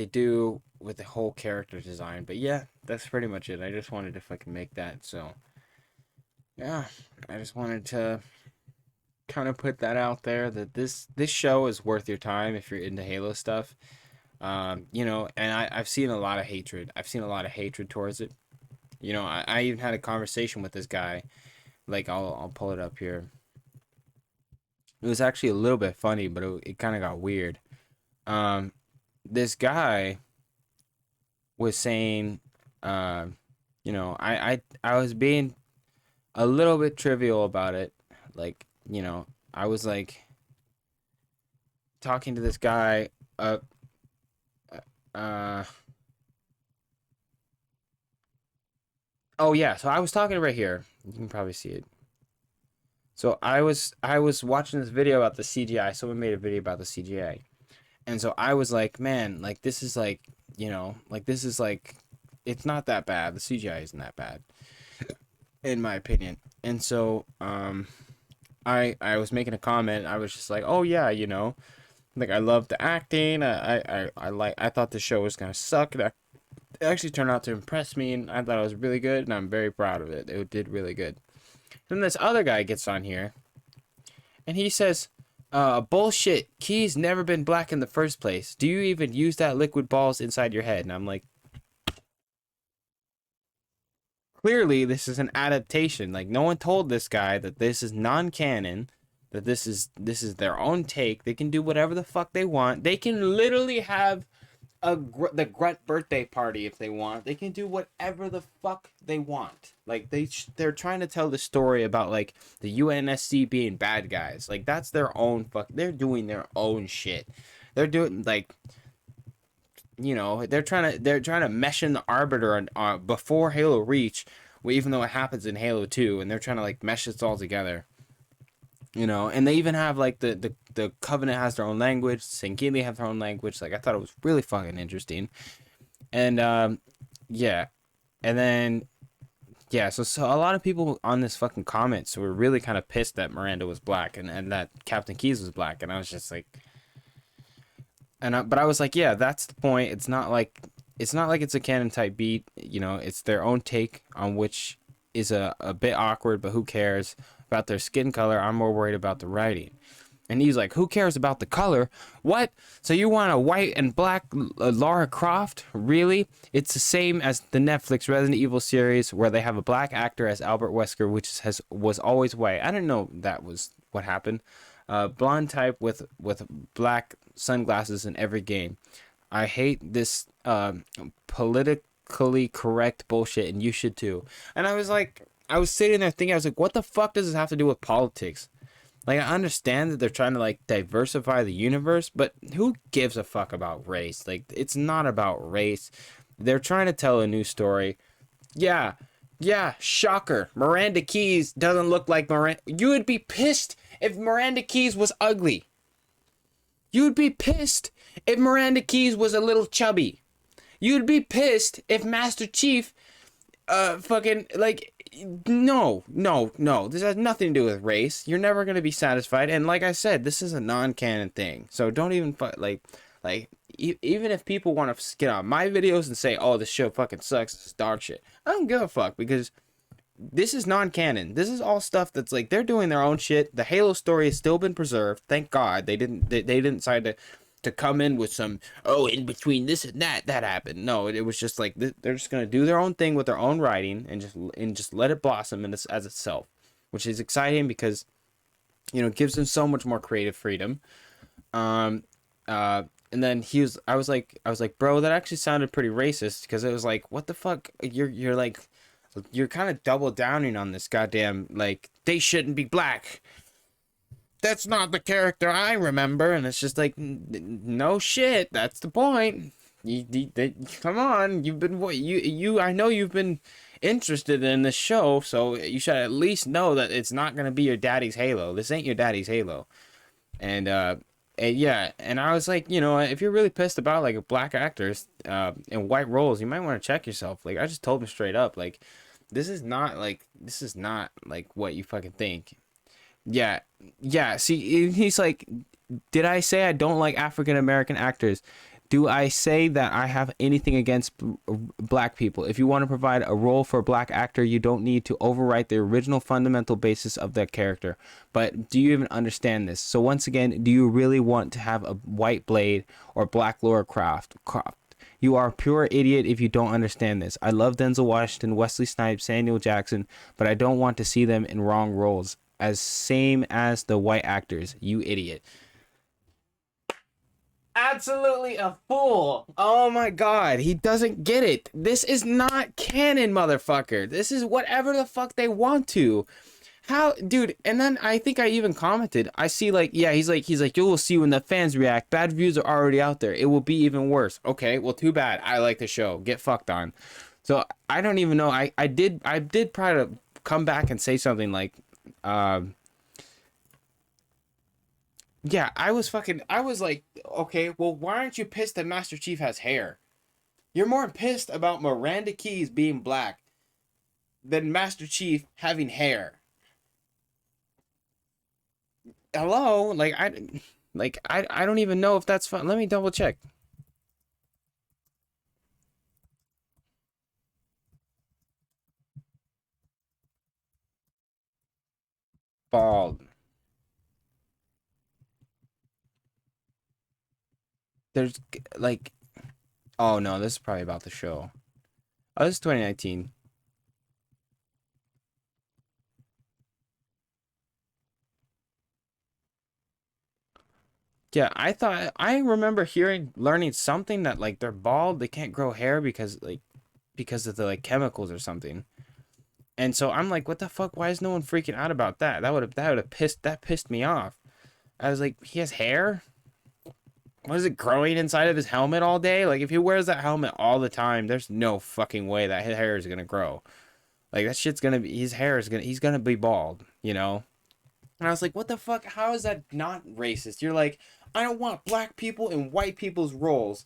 do with the whole character design. But yeah, that's pretty much it. I just wanted to fucking make that. So yeah, I just wanted to kind of put that out there, that this show is worth your time if you're into Halo stuff. You know, and I've seen a lot of hatred. I've seen a lot of hatred towards it. You know, I even had a conversation with this guy. Like, I'll pull it up here. It was actually a little bit funny, but it kind of got weird. Um, this guy was saying, you know, I was being a little bit trivial about it. Like, you know, I was like talking to this guy. Uh, oh yeah, so I was talking right here. You can probably see it. So I was watching this video about the CGI. Someone made a video about the CGI. And so I was like, man, like, this is like, you know, like, this is like, it's not that bad. The CGI isn't that bad, in my opinion. And so I was making a comment. I was just like, oh yeah, you know, like, I love the acting. I thought the show was gonna suck. It actually turned out to impress me, and I thought it was really good, and I'm very proud of it. It did really good. Then this other guy gets on here, and he says, bullshit. Key's never been black in the first place. Do you even use that liquid balls inside your head? And I'm like, clearly this is an adaptation. Like, no one told this guy that this is non-canon. that this is their own take. They can do whatever the fuck they want. They can literally have the grunt birthday party if they want. They can do whatever the fuck they want. Like they're trying to tell the story about like the UNSC being bad guys. Like that's their own fuck. They're doing their own shit. They're doing like, they're trying to mesh in the Arbiter before Halo Reach, well, even though it happens in Halo 2, and they're trying to like mesh this all together. And they even have like the Covenant has their own language, Sangili have their own language. Like I thought it was really fucking interesting. And yeah. And then yeah, so a lot of people on this fucking comments were really kind of pissed that Miranda was black and that Captain Keyes was black, and I was just like, but I was like, yeah, that's the point. It's not like it's a canon type beat, it's their own take on, which is a bit awkward, but who cares about their skin color? I'm more worried about the writing. And he's like, who cares about the color? What? So you want a white and black Lara Croft? Really? It's the same as the Netflix Resident Evil series where they have a black actor as Albert Wesker, which was always white. I didn't know that was what happened. Blonde type with black sunglasses in every game. I hate this politically correct bullshit, and you should too. And I was sitting there thinking, I was like, what the fuck does this have to do with politics? Like, I understand that they're trying to like diversify the universe, but who gives a fuck about race? Like, it's not about race. They're trying to tell a new story. Yeah, shocker. Miranda Keyes doesn't look like Miranda. You would be pissed if Miranda Keyes was ugly. You'd be pissed if Miranda Keyes was a little chubby. You'd be pissed if Master Chief fucking like no. This has nothing to do with race. You're never gonna be satisfied. And like I said, this is a non-canon thing. So don't even even if people want to get on my videos and say, oh, this show fucking sucks, this is dog shit, I don't give a fuck, because this is non-canon. This is all stuff that's like, they're doing their own shit. The Halo story has still been preserved. Thank God they didn't decide to come in with some, oh, in between this and that happened. No, it was just like they're just gonna do their own thing with their own writing and just let it blossom as itself, which is exciting because it gives them so much more creative freedom. And then I was like, bro, that actually sounded pretty racist, because it was like, what the fuck, you're kind of double downing on this goddamn, like, they shouldn't be black. That's not the character I remember. And it's just like, no shit, that's the point. Come on, I know you've been interested in this show, so you should at least know that it's not gonna be your daddy's Halo. This ain't your daddy's Halo. And yeah, and I was like, if you're really pissed about like black actors in white roles, you might want to check yourself. Like, I just told him straight up, like, this is not like what you fucking think. Yeah. See, he's like, did I say I don't like African American actors? Do I say that I have anything against black people? If you want to provide a role for a black actor, you don't need to overwrite the original fundamental basis of that character. But do you even understand this? So once again, do you really want to have a white Blade or black Lara Croft? You are a pure idiot if you don't understand this. I love Denzel Washington, Wesley Snipes, Samuel Jackson, but I don't want to see them in wrong roles, as same as the white actors. You idiot. Absolutely a fool. Oh my god, he doesn't get it. This is not canon, motherfucker. This is whatever the fuck they want to. How, dude? And then I think I even commented, I see like, yeah, he's like, you will see when the fans react. Bad reviews are already out there. It will be even worse. Okay, well, too bad. I like the show. Get fucked on. So I don't even know. I did try to come back and say something like, yeah, I was like, okay, well, why aren't you pissed that Master Chief has hair? You're more pissed about Miranda Keyes being black than Master Chief having hair. Hello? I don't even know if that's fun. Let me double check. Bald. There's like, oh no, this is probably about the show. Oh, this is 2019. Yeah, I remember learning something that like they're bald, they can't grow hair because of the like chemicals or something. And so I'm like, what the fuck? Why is no one freaking out about that? That pissed me off. I was like, he has hair? What is it growing inside of his helmet all day? Like if he wears that helmet all the time, there's no fucking way that his hair is gonna grow. Like that shit's gonna be he's gonna be bald, you know? And I was like, what the fuck? How is that not racist? You're like, I don't want black people in white people's roles.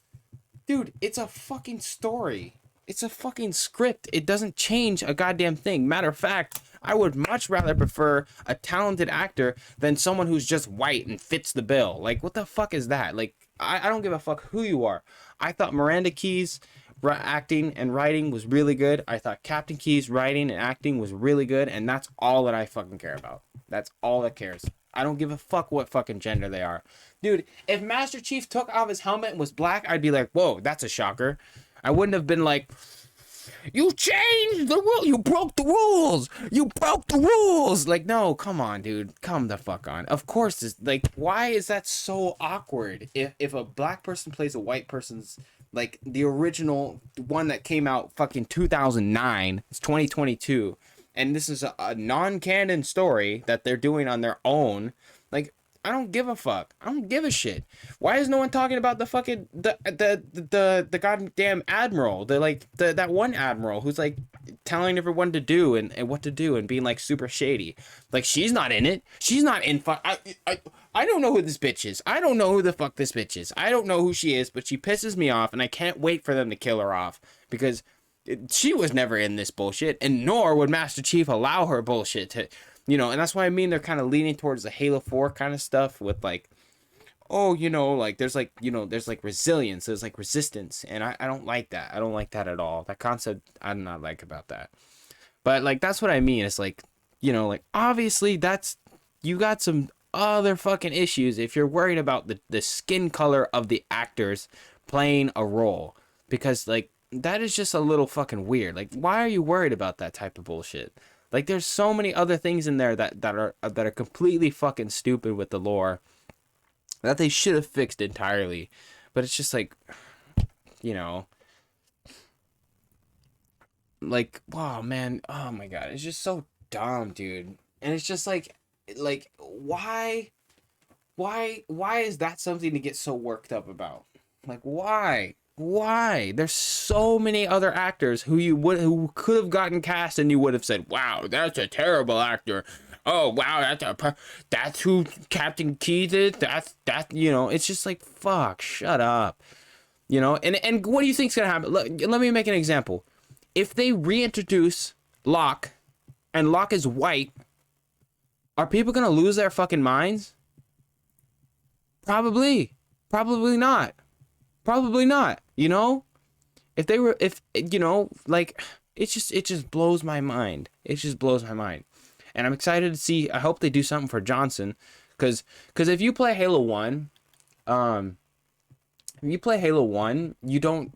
Dude, it's a fucking story. It's a fucking script. It doesn't change a goddamn thing. Matter of fact, I would much rather prefer a talented actor than someone who's just white and fits the bill. Like, what the fuck is that? Like, I don't give a fuck who you are. I thought Miranda Keyes acting and writing was really good. I thought Captain Keyes writing and acting was really good. And that's all that I fucking care about. That's all that cares. I don't give a fuck what fucking gender they are. Dude, if Master Chief took off his helmet and was black, I'd be like, whoa, that's a shocker. I wouldn't have been like, you changed the rule. You broke the rules. You broke the rules. Like, no, come on, dude. Come the fuck on. Of course, like, why is that so awkward? If a black person plays a white person's, like, the original one that came out fucking 2009, it's 2022, and this is a non-canon story that they're doing on their own, like, I don't give a fuck. I don't give a shit. Why is no one talking about the fucking the goddamn admiral? That one admiral who's like telling everyone to do and what to do and being like super shady. Like she's not in it. She's not in I don't know who this bitch is. I don't know who the fuck this bitch is. I don't know who she is, but she pisses me off and I can't wait for them to kill her off because she was never in this bullshit, and nor would Master Chief allow her bullshit to, you know, and that's why I mean they're kind of leaning towards the Halo 4 kind of stuff with like, oh, you know, like there's like, you know, there's like resilience, there's like resistance, and I don't like that. I don't like that at all. That concept I do not like about that. But like that's what I mean. It's like, you know, like obviously that's you got some other fucking issues if you're worried about the skin color of the actors playing a role, because like that is just a little fucking weird. Like, why are you worried about that type of bullshit? Like, there's so many other things in there that are completely fucking stupid with the lore that they should have fixed entirely. But it's just like, you know, like, wow, man, oh my god, it's just so dumb, dude. And it's just like, why is that something to get so worked up about? Like, why? There's so many other actors who could have gotten cast and you would have said, wow, that's a terrible actor. Oh wow, that's who Captain Keyes is. That's you know, it's just like, fuck, shut up. You know, and what do you think's gonna happen? Let me make an example. If they reintroduce Locke and Locke is white, are people gonna lose their fucking minds? Probably not. Probably not, you know? If you know, like, it just blows my mind. It just blows my mind. And I'm excited to see, I hope they do something for Johnson, because if you play Halo 1, if you play Halo 1, you don't,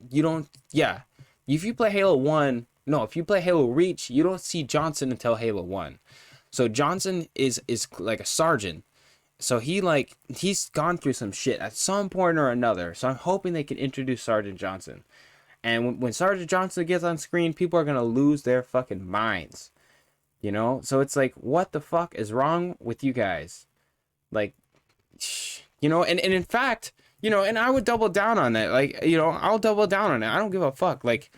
yeah. If you play Halo 1, no, if you play Halo Reach, you don't see Johnson until Halo 1. So Johnson is like a sergeant. So he's gone through some shit at some point or another. So I'm hoping they can introduce Sergeant Johnson. And when Sergeant Johnson gets on screen, people are going to lose their fucking minds. You know? So it's like, what the fuck is wrong with you guys? Like, you know, and in fact, you know, and I would double down on that. Like, you know, I'll double down on it. I don't give a fuck. Like,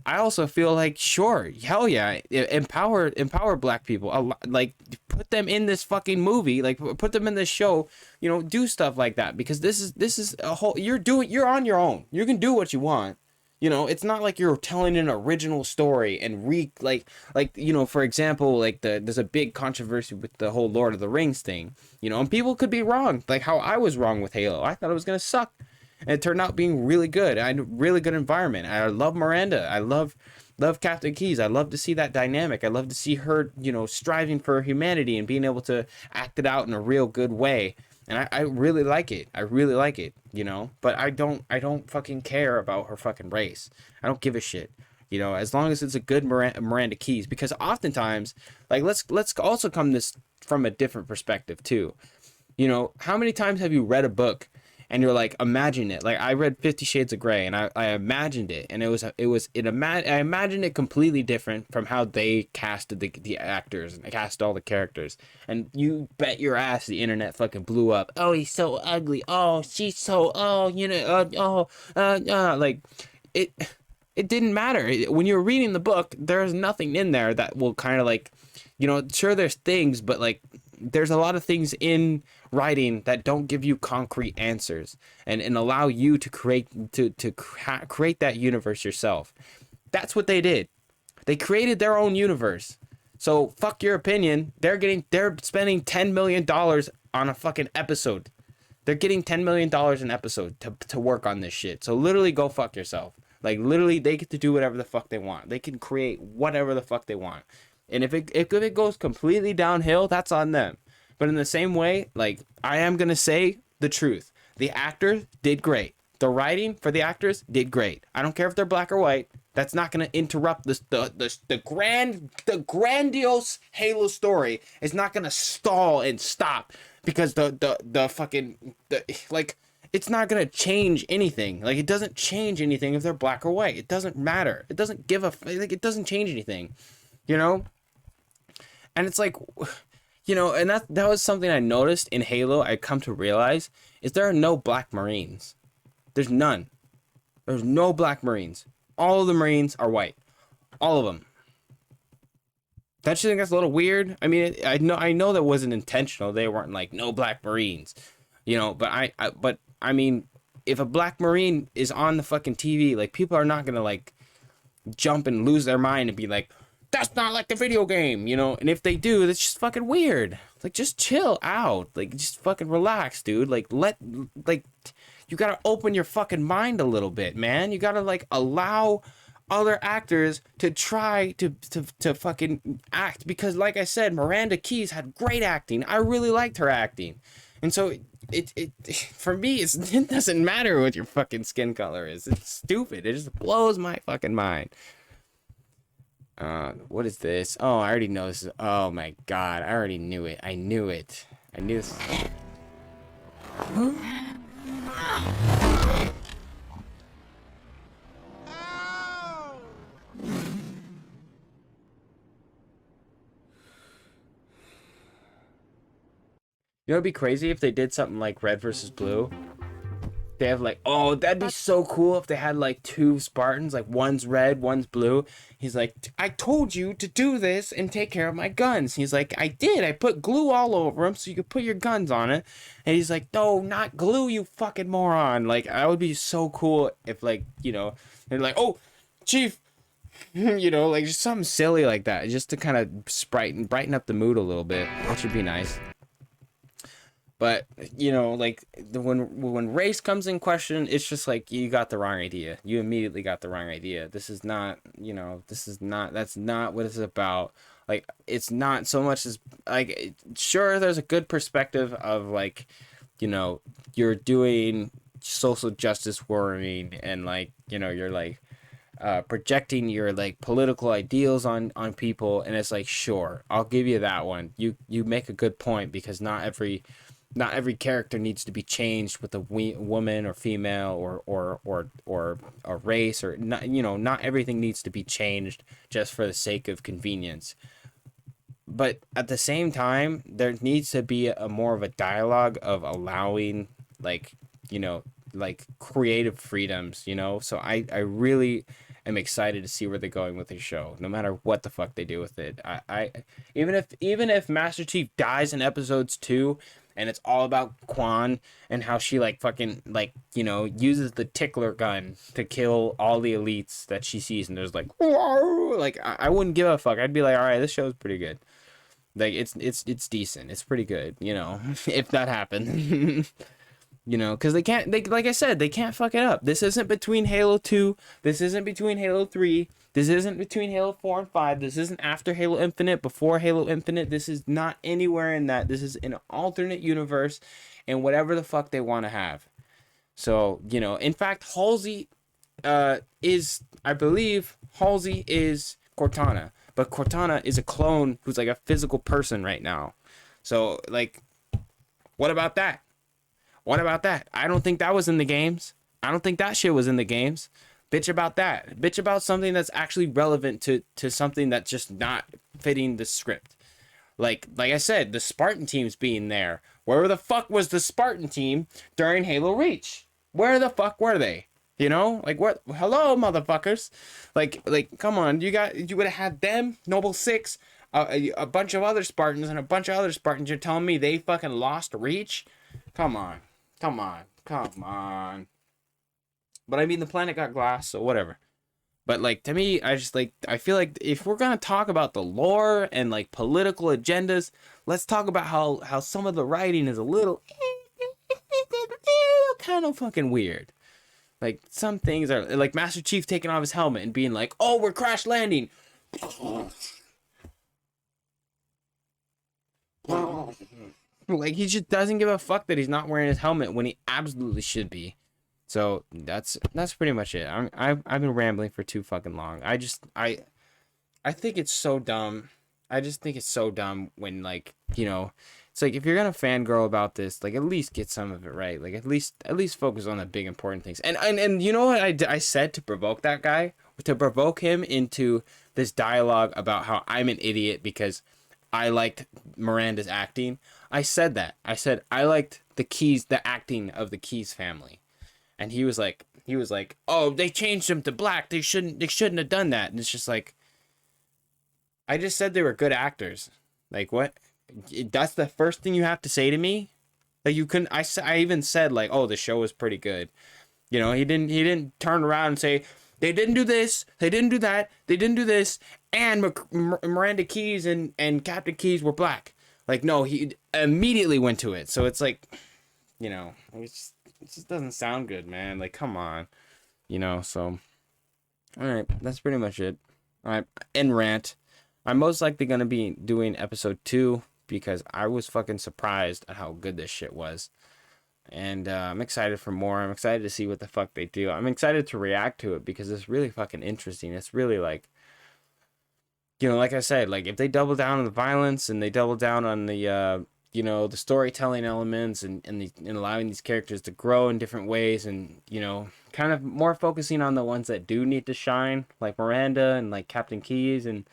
I also feel like, sure, hell yeah, empower black people. Like, put them in this fucking movie, like put them in this show, you know, do stuff like that, because this is a whole, you're on your own. You can do what you want. You know, it's not like you're telling an original story and like, you know, for example, like there's a big controversy with the whole Lord of the Rings thing, you know, and people could be wrong, like how I was wrong with Halo. I thought it was going to suck. And it turned out being really good. I had a really good environment. I love Miranda. I love Captain Keyes. I love to see that dynamic. I love to see her, you know, striving for humanity and being able to act it out in a real good way. And I really like it. I really like it, you know. But I don't fucking care about her fucking race. I don't give a shit. You know, as long as it's a good Miranda Keyes. Because oftentimes, like, let's also come this from a different perspective too. You know, how many times have you read a book and you're like, imagine it. Like I read 50 Shades of Grey, and I imagined it, and I imagined it completely different from how they casted the actors and cast all the characters. And you bet your ass the internet fucking blew up. Oh, he's so ugly. Oh, she's so, oh, like it. It didn't matter. When you're reading the book, there's nothing in there that will kind of like, sure, there's things, but like there's a lot of things in writing that don't give you concrete answers and allow you to create create that universe yourself. That's what they did. They created their own universe. So fuck your opinion. They're spending $10 million on a fucking episode. They're getting $10 million an episode to work on this shit. So literally go fuck yourself. Like literally they get to do whatever the fuck they want. They can create whatever the fuck they want. And if it goes completely downhill, that's on them. But in the same way, like I am going to say the truth. The actors did great. The writing for the actors did great. I don't care if they're black or white. That's not going to interrupt the grandiose Halo story. Is not going to stall and stop because it's not going to change anything. Like it doesn't change anything if they're black or white. It doesn't matter. It doesn't it doesn't change anything, And it's like, and that was something I noticed in Halo. I come to realize is there are no black Marines. There's none. There's no black Marines. All of the Marines are white. All of them. Don't you think that's a little weird? I mean, I know that wasn't intentional. They weren't like no black Marines, But I mean, if a black Marine is on the fucking TV, like people are not gonna like jump and lose their mind and be like, that's not like the video game, And if they do, that's just fucking weird. Like, just chill out. Like, just fucking relax, dude. You gotta open your fucking mind a little bit, man. You gotta like allow other actors to try to fucking act, because like I said, Miranda Keyes had great acting. I really liked her acting, and so it for me it doesn't matter what your fucking skin color is. It's stupid. It just blows my fucking mind. What is this? Oh, I already know this. Oh my god, I already knew it. I knew it. I knew this. It'd be crazy if they did something like Red versus Blue. They have like, oh, that'd be so cool if they had like two Spartans, like one's red, one's blue. He's like, I told you to do this and take care of my guns. He's like, I did. I put glue all over them so you could put your guns on it. And he's like, no, not glue, you fucking moron. Like, that would be so cool if like, they're like, oh, Chief, like just something silly like that, just to kind of brighten up the mood a little bit, which would be nice. But like when race comes in question, it's just like you got the wrong idea. You immediately got the wrong idea. This is not, that's not what it's about. Like, it's not so much as like, sure, there's a good perspective of like, you're doing social justice warring and like, you're like projecting your like political ideals on people, and it's like, sure, I'll give you that one. You make a good point, because not every character needs to be changed with a woman or female or a race, or not, not everything needs to be changed just for the sake of convenience. But at the same time, there needs to be a more of a dialogue of allowing like creative freedoms, so I really am excited to see where they're going with the show, no matter what the fuck they do with it. I even if Master Chief dies in episodes 2 and it's all about Quan and how she like fucking like, uses the tickler gun to kill all the elites that she sees, and there's like, whoa! Like I wouldn't give a fuck. I'd be like, all right, this show's pretty good. Like it's decent. It's pretty good, if that happened. Because like I said, they can't fuck it up. This isn't between Halo 2. This isn't between Halo 3. This isn't between Halo 4 and 5. This isn't after Halo Infinite, before Halo Infinite. This is not anywhere in that. This is an alternate universe and whatever the fuck they want to have. So, in fact, Halsey I believe Halsey is Cortana. But Cortana is a clone who's like a physical person right now. So, like, what about that? What about that? I don't think that was in the games. I don't think that shit was in the games. Bitch about that. Bitch about something that's actually relevant to something that's just not fitting the script. Like I said, the Spartan teams being there. Where the fuck was the Spartan team during Halo Reach? Where the fuck were they? You know, like what? Hello, motherfuckers! Like, come on, you would have had them, Noble Six, a bunch of other Spartans, and a bunch of other Spartans. You're telling me they fucking lost Reach? Come on, come on, come on. But I mean, the planet got glass, so whatever. But like, to me, I just like, I feel like if we're gonna talk about the lore and like political agendas, let's talk about how some of the writing is a little kind of fucking weird. Like, some things are like Master Chief taking off his helmet and being like, "Oh, we're crash landing." Like, he just doesn't give a fuck that he's not wearing his helmet when he absolutely should be. So that's pretty much it. I've been rambling for too fucking long. I think it's so dumb. I just think it's so dumb when, like, you know, it's like, if you're gonna fangirl about this, like, at least get some of it right. Like, at least focus on the big important things. And you know what I said to provoke that guy, to provoke him into this dialogue about how I'm an idiot because I liked Miranda's acting. I said that. I said I liked the acting of the Keyes family. And he was like, "Oh, they changed him to black. They shouldn't have done that." And it's just like, I just said they were good actors. Like, what? That's the first thing you have to say to me? Like, you couldn't, I even said, like, "Oh, the show was pretty good." You know, he didn't turn around and say, "They didn't do this, they didn't do that, they didn't do this, and Miranda Keyes and Captain Keyes were black." Like, no, he immediately went to it. So it's like, you know, it just doesn't sound good, man. Like, come on. You know, so. Alright, that's pretty much it. Alright, end rant. I'm most likely going to be doing episode 2 because I was fucking surprised at how good this shit was. And I'm excited for more. I'm excited to see what the fuck they do. I'm excited to react to it because it's really fucking interesting. It's really like, you know, like I said, like, if they double down on the violence and they double down on the, you know, the storytelling elements and allowing these characters to grow in different ways and, you know, kind of more focusing on the ones that do need to shine, like Miranda and like Captain Keyes and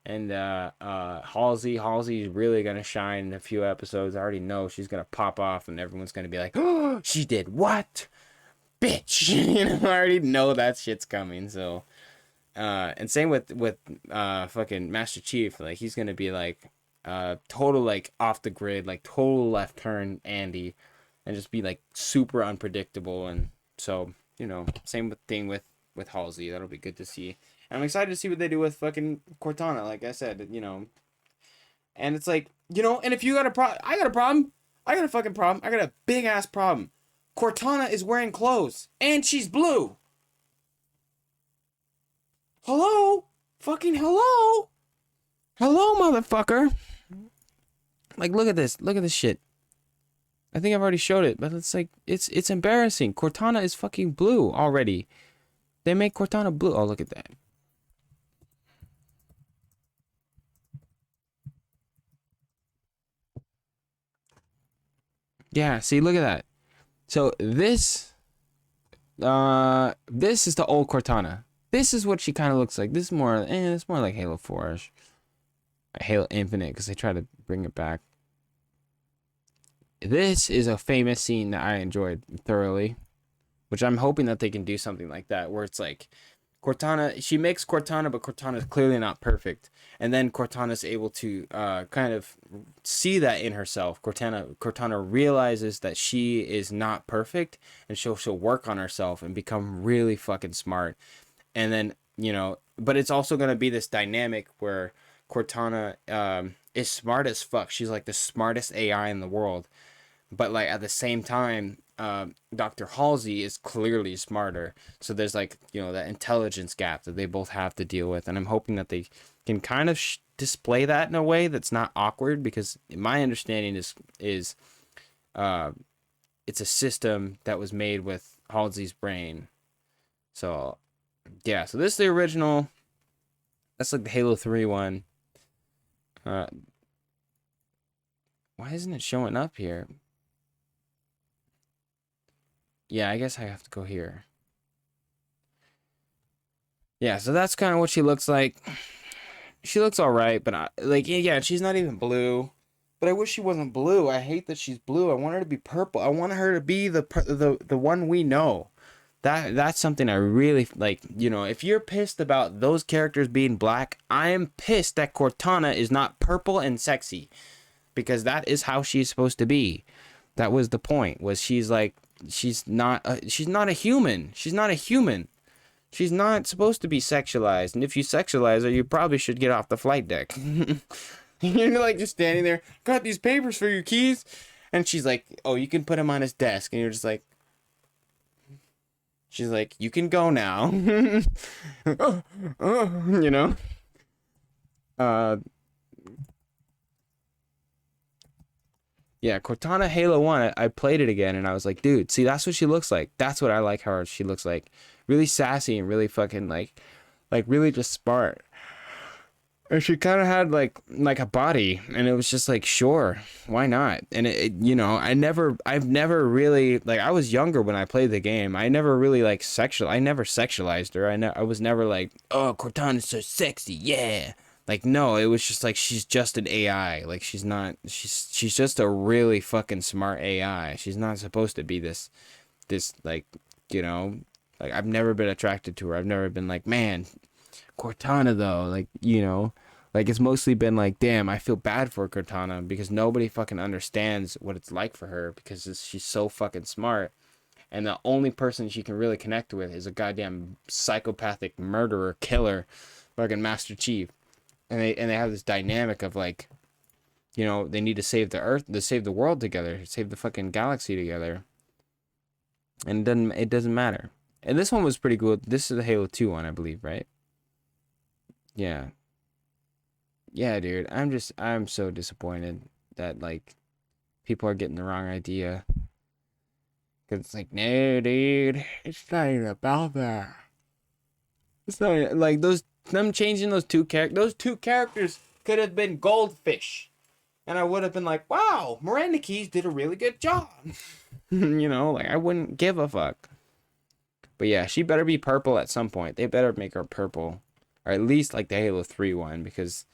Halsey. Halsey's really gonna shine in a few episodes. I already know she's gonna pop off and everyone's gonna be like, "Oh, she did what? Bitch." You know, I already know that shit's coming. So and same with fucking Master Chief. Like, he's gonna be like total, like, off the grid, like total left turn Andy, and just be like super unpredictable. And so, you know, same thing with Halsey. That'll be good to see. And I'm excited to see what they do with fucking Cortana, like I said, you know. And it's like, you know, and if you got a problem, I got a problem. I got a fucking problem. I got a big ass problem. Cortana is wearing clothes and she's blue. Hello? Fucking hello? Hello, motherfucker. Like, look at this. Look at this shit. I think I've already showed it, but it's like, it's embarrassing. Cortana is fucking blue already. They make Cortana blue. Oh, look at that. Yeah, see, look at that. So this is the old Cortana. This is what she kind of looks like. This is more, it's more like Halo 4ish. Halo Infinite, because they try to bring it back. This is a famous scene that I enjoyed thoroughly, which I'm hoping that they can do something like that, where it's like Cortana, she makes Cortana, but Cortana is clearly not perfect. And then Cortana's able to kind of see that in herself. Cortana realizes that she is not perfect, and she'll work on herself and become really fucking smart. And then, you know, but it's also going to be this dynamic where Cortana is smart as fuck. She's like the smartest AI in the world. But like at the same time, Dr. Halsey is clearly smarter. So there's like, you know, that intelligence gap that they both have to deal with. And I'm hoping that they can kind of display that in a way that's not awkward, because my understanding is it's a system that was made with Halsey's brain. So yeah, so this is the original. That's like the Halo 3 one. Why isn't it showing up here? Yeah, I guess I have to go here. Yeah, so that's kind of what she looks like. She looks all right, but like, yeah, she's not even blue. But I wish she wasn't blue. I hate that she's blue. I want her to be purple. I want her to be the one we know. That's something I really like. You know, if you're pissed about those characters being black, I am pissed that Cortana is not purple and sexy, because that is how she's supposed to be. That was the point. Was she's like, she's not a human. She's not a human. She's not supposed to be sexualized, and if you sexualize her, you probably should get off the flight deck. You're like just standing there, got these papers for your keys, and she's like, "Oh, you can put him on his desk," and you're just like, she's like, "You can go now." You know. Uh, yeah, Cortana Halo 1. I played it again, and I was like, dude, see, that's what she looks like. That's what I like her. She looks like really sassy and really fucking like really just smart. And she kind of had like a body, and it was just like, sure, why not? And you know, I've never really, like, I was younger when I played the game. I never really like I never sexualized her. I was never like, oh, Cortana's so sexy, yeah. Like, no, it was just like, she's just an AI. Like, she's just a really fucking smart AI. She's not supposed to be this like, you know, like, I've never been attracted to her. I've never been like, man, Cortana though, like, you know, like, it's mostly been like, damn, I feel bad for Cortana because nobody fucking understands what it's like for her because she's so fucking smart, and the only person she can really connect with is a goddamn psychopathic murderer killer, fucking Master Chief, and they have this dynamic of like, you know, they need to save the earth, to save the world together, save the fucking galaxy together, and it doesn't matter. And this one was pretty good. This is the Halo 2 one, I believe, right? Yeah. Yeah, dude. I'm so disappointed that like people are getting the wrong idea. Cause it's like, no, dude, it's not even about that. It's not like them changing those two characters could have been Goldfish, and I would have been like, wow, Miranda Keys did a really good job. You know, like, I wouldn't give a fuck. But yeah, she better be purple at some point. They better make her purple, or at least like the Halo 3 one, because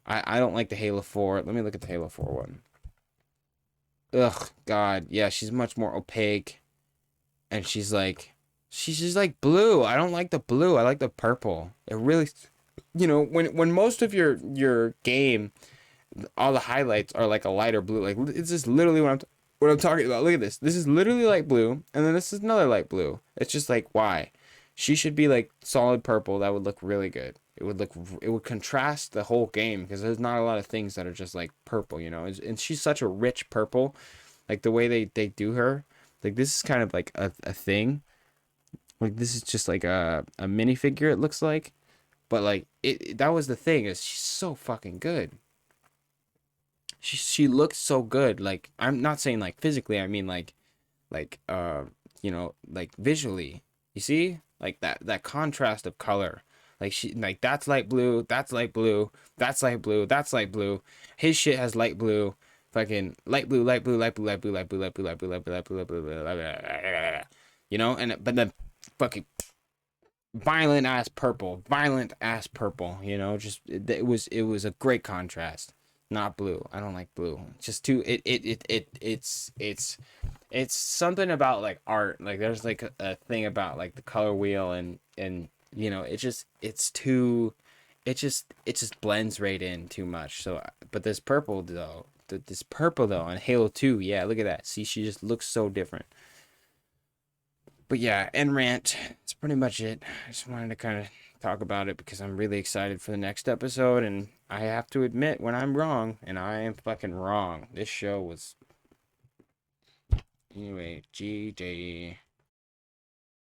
I don't like the Halo 4. Let me look at the Halo 4 one. Ugh, God, yeah, she's much more opaque, and she's just like blue. I don't like the blue. I like the purple. It really, you know, when most of your game, all the highlights are like a lighter blue. Like, it's just literally what I'm talking about. Look at this. This is literally light blue, and then this is another light blue. It's just like, why? She should be like solid purple. That would look really good. It would contrast the whole game, because there's not a lot of things that are just like purple, you know. And she's such a rich purple, like the way they do her. Like, this is kind of like a thing. Like, this is just like a minifigure, it looks like. But like, that was the thing, is she's so fucking good. She looks so good. Like, I'm not saying like physically, I mean like you know, like visually. You see? Like that contrast of color. Like, she, like, that's light blue, that's light blue, that's light blue, that's light blue. His shit has light blue, fucking light blue, light blue, light blue, light blue, light blue, light blue, light blue, light blue, light blue, light blue, light blue, you know, and but then fucking violent ass purple, you know, just it was a great contrast. Not blue. I don't like blue. Just too it's something about like art. Like, there's like a thing about like the color wheel, and you know, it just blends right in too much. So, but this purple though on Halo 2, yeah, look at that. See, she just looks so different. But yeah, end rant. That's pretty much it. I just wanted to kind of talk about it because I'm really excited for the next episode, and I have to admit when I'm wrong, and I am fucking wrong. This show was, anyway, GG.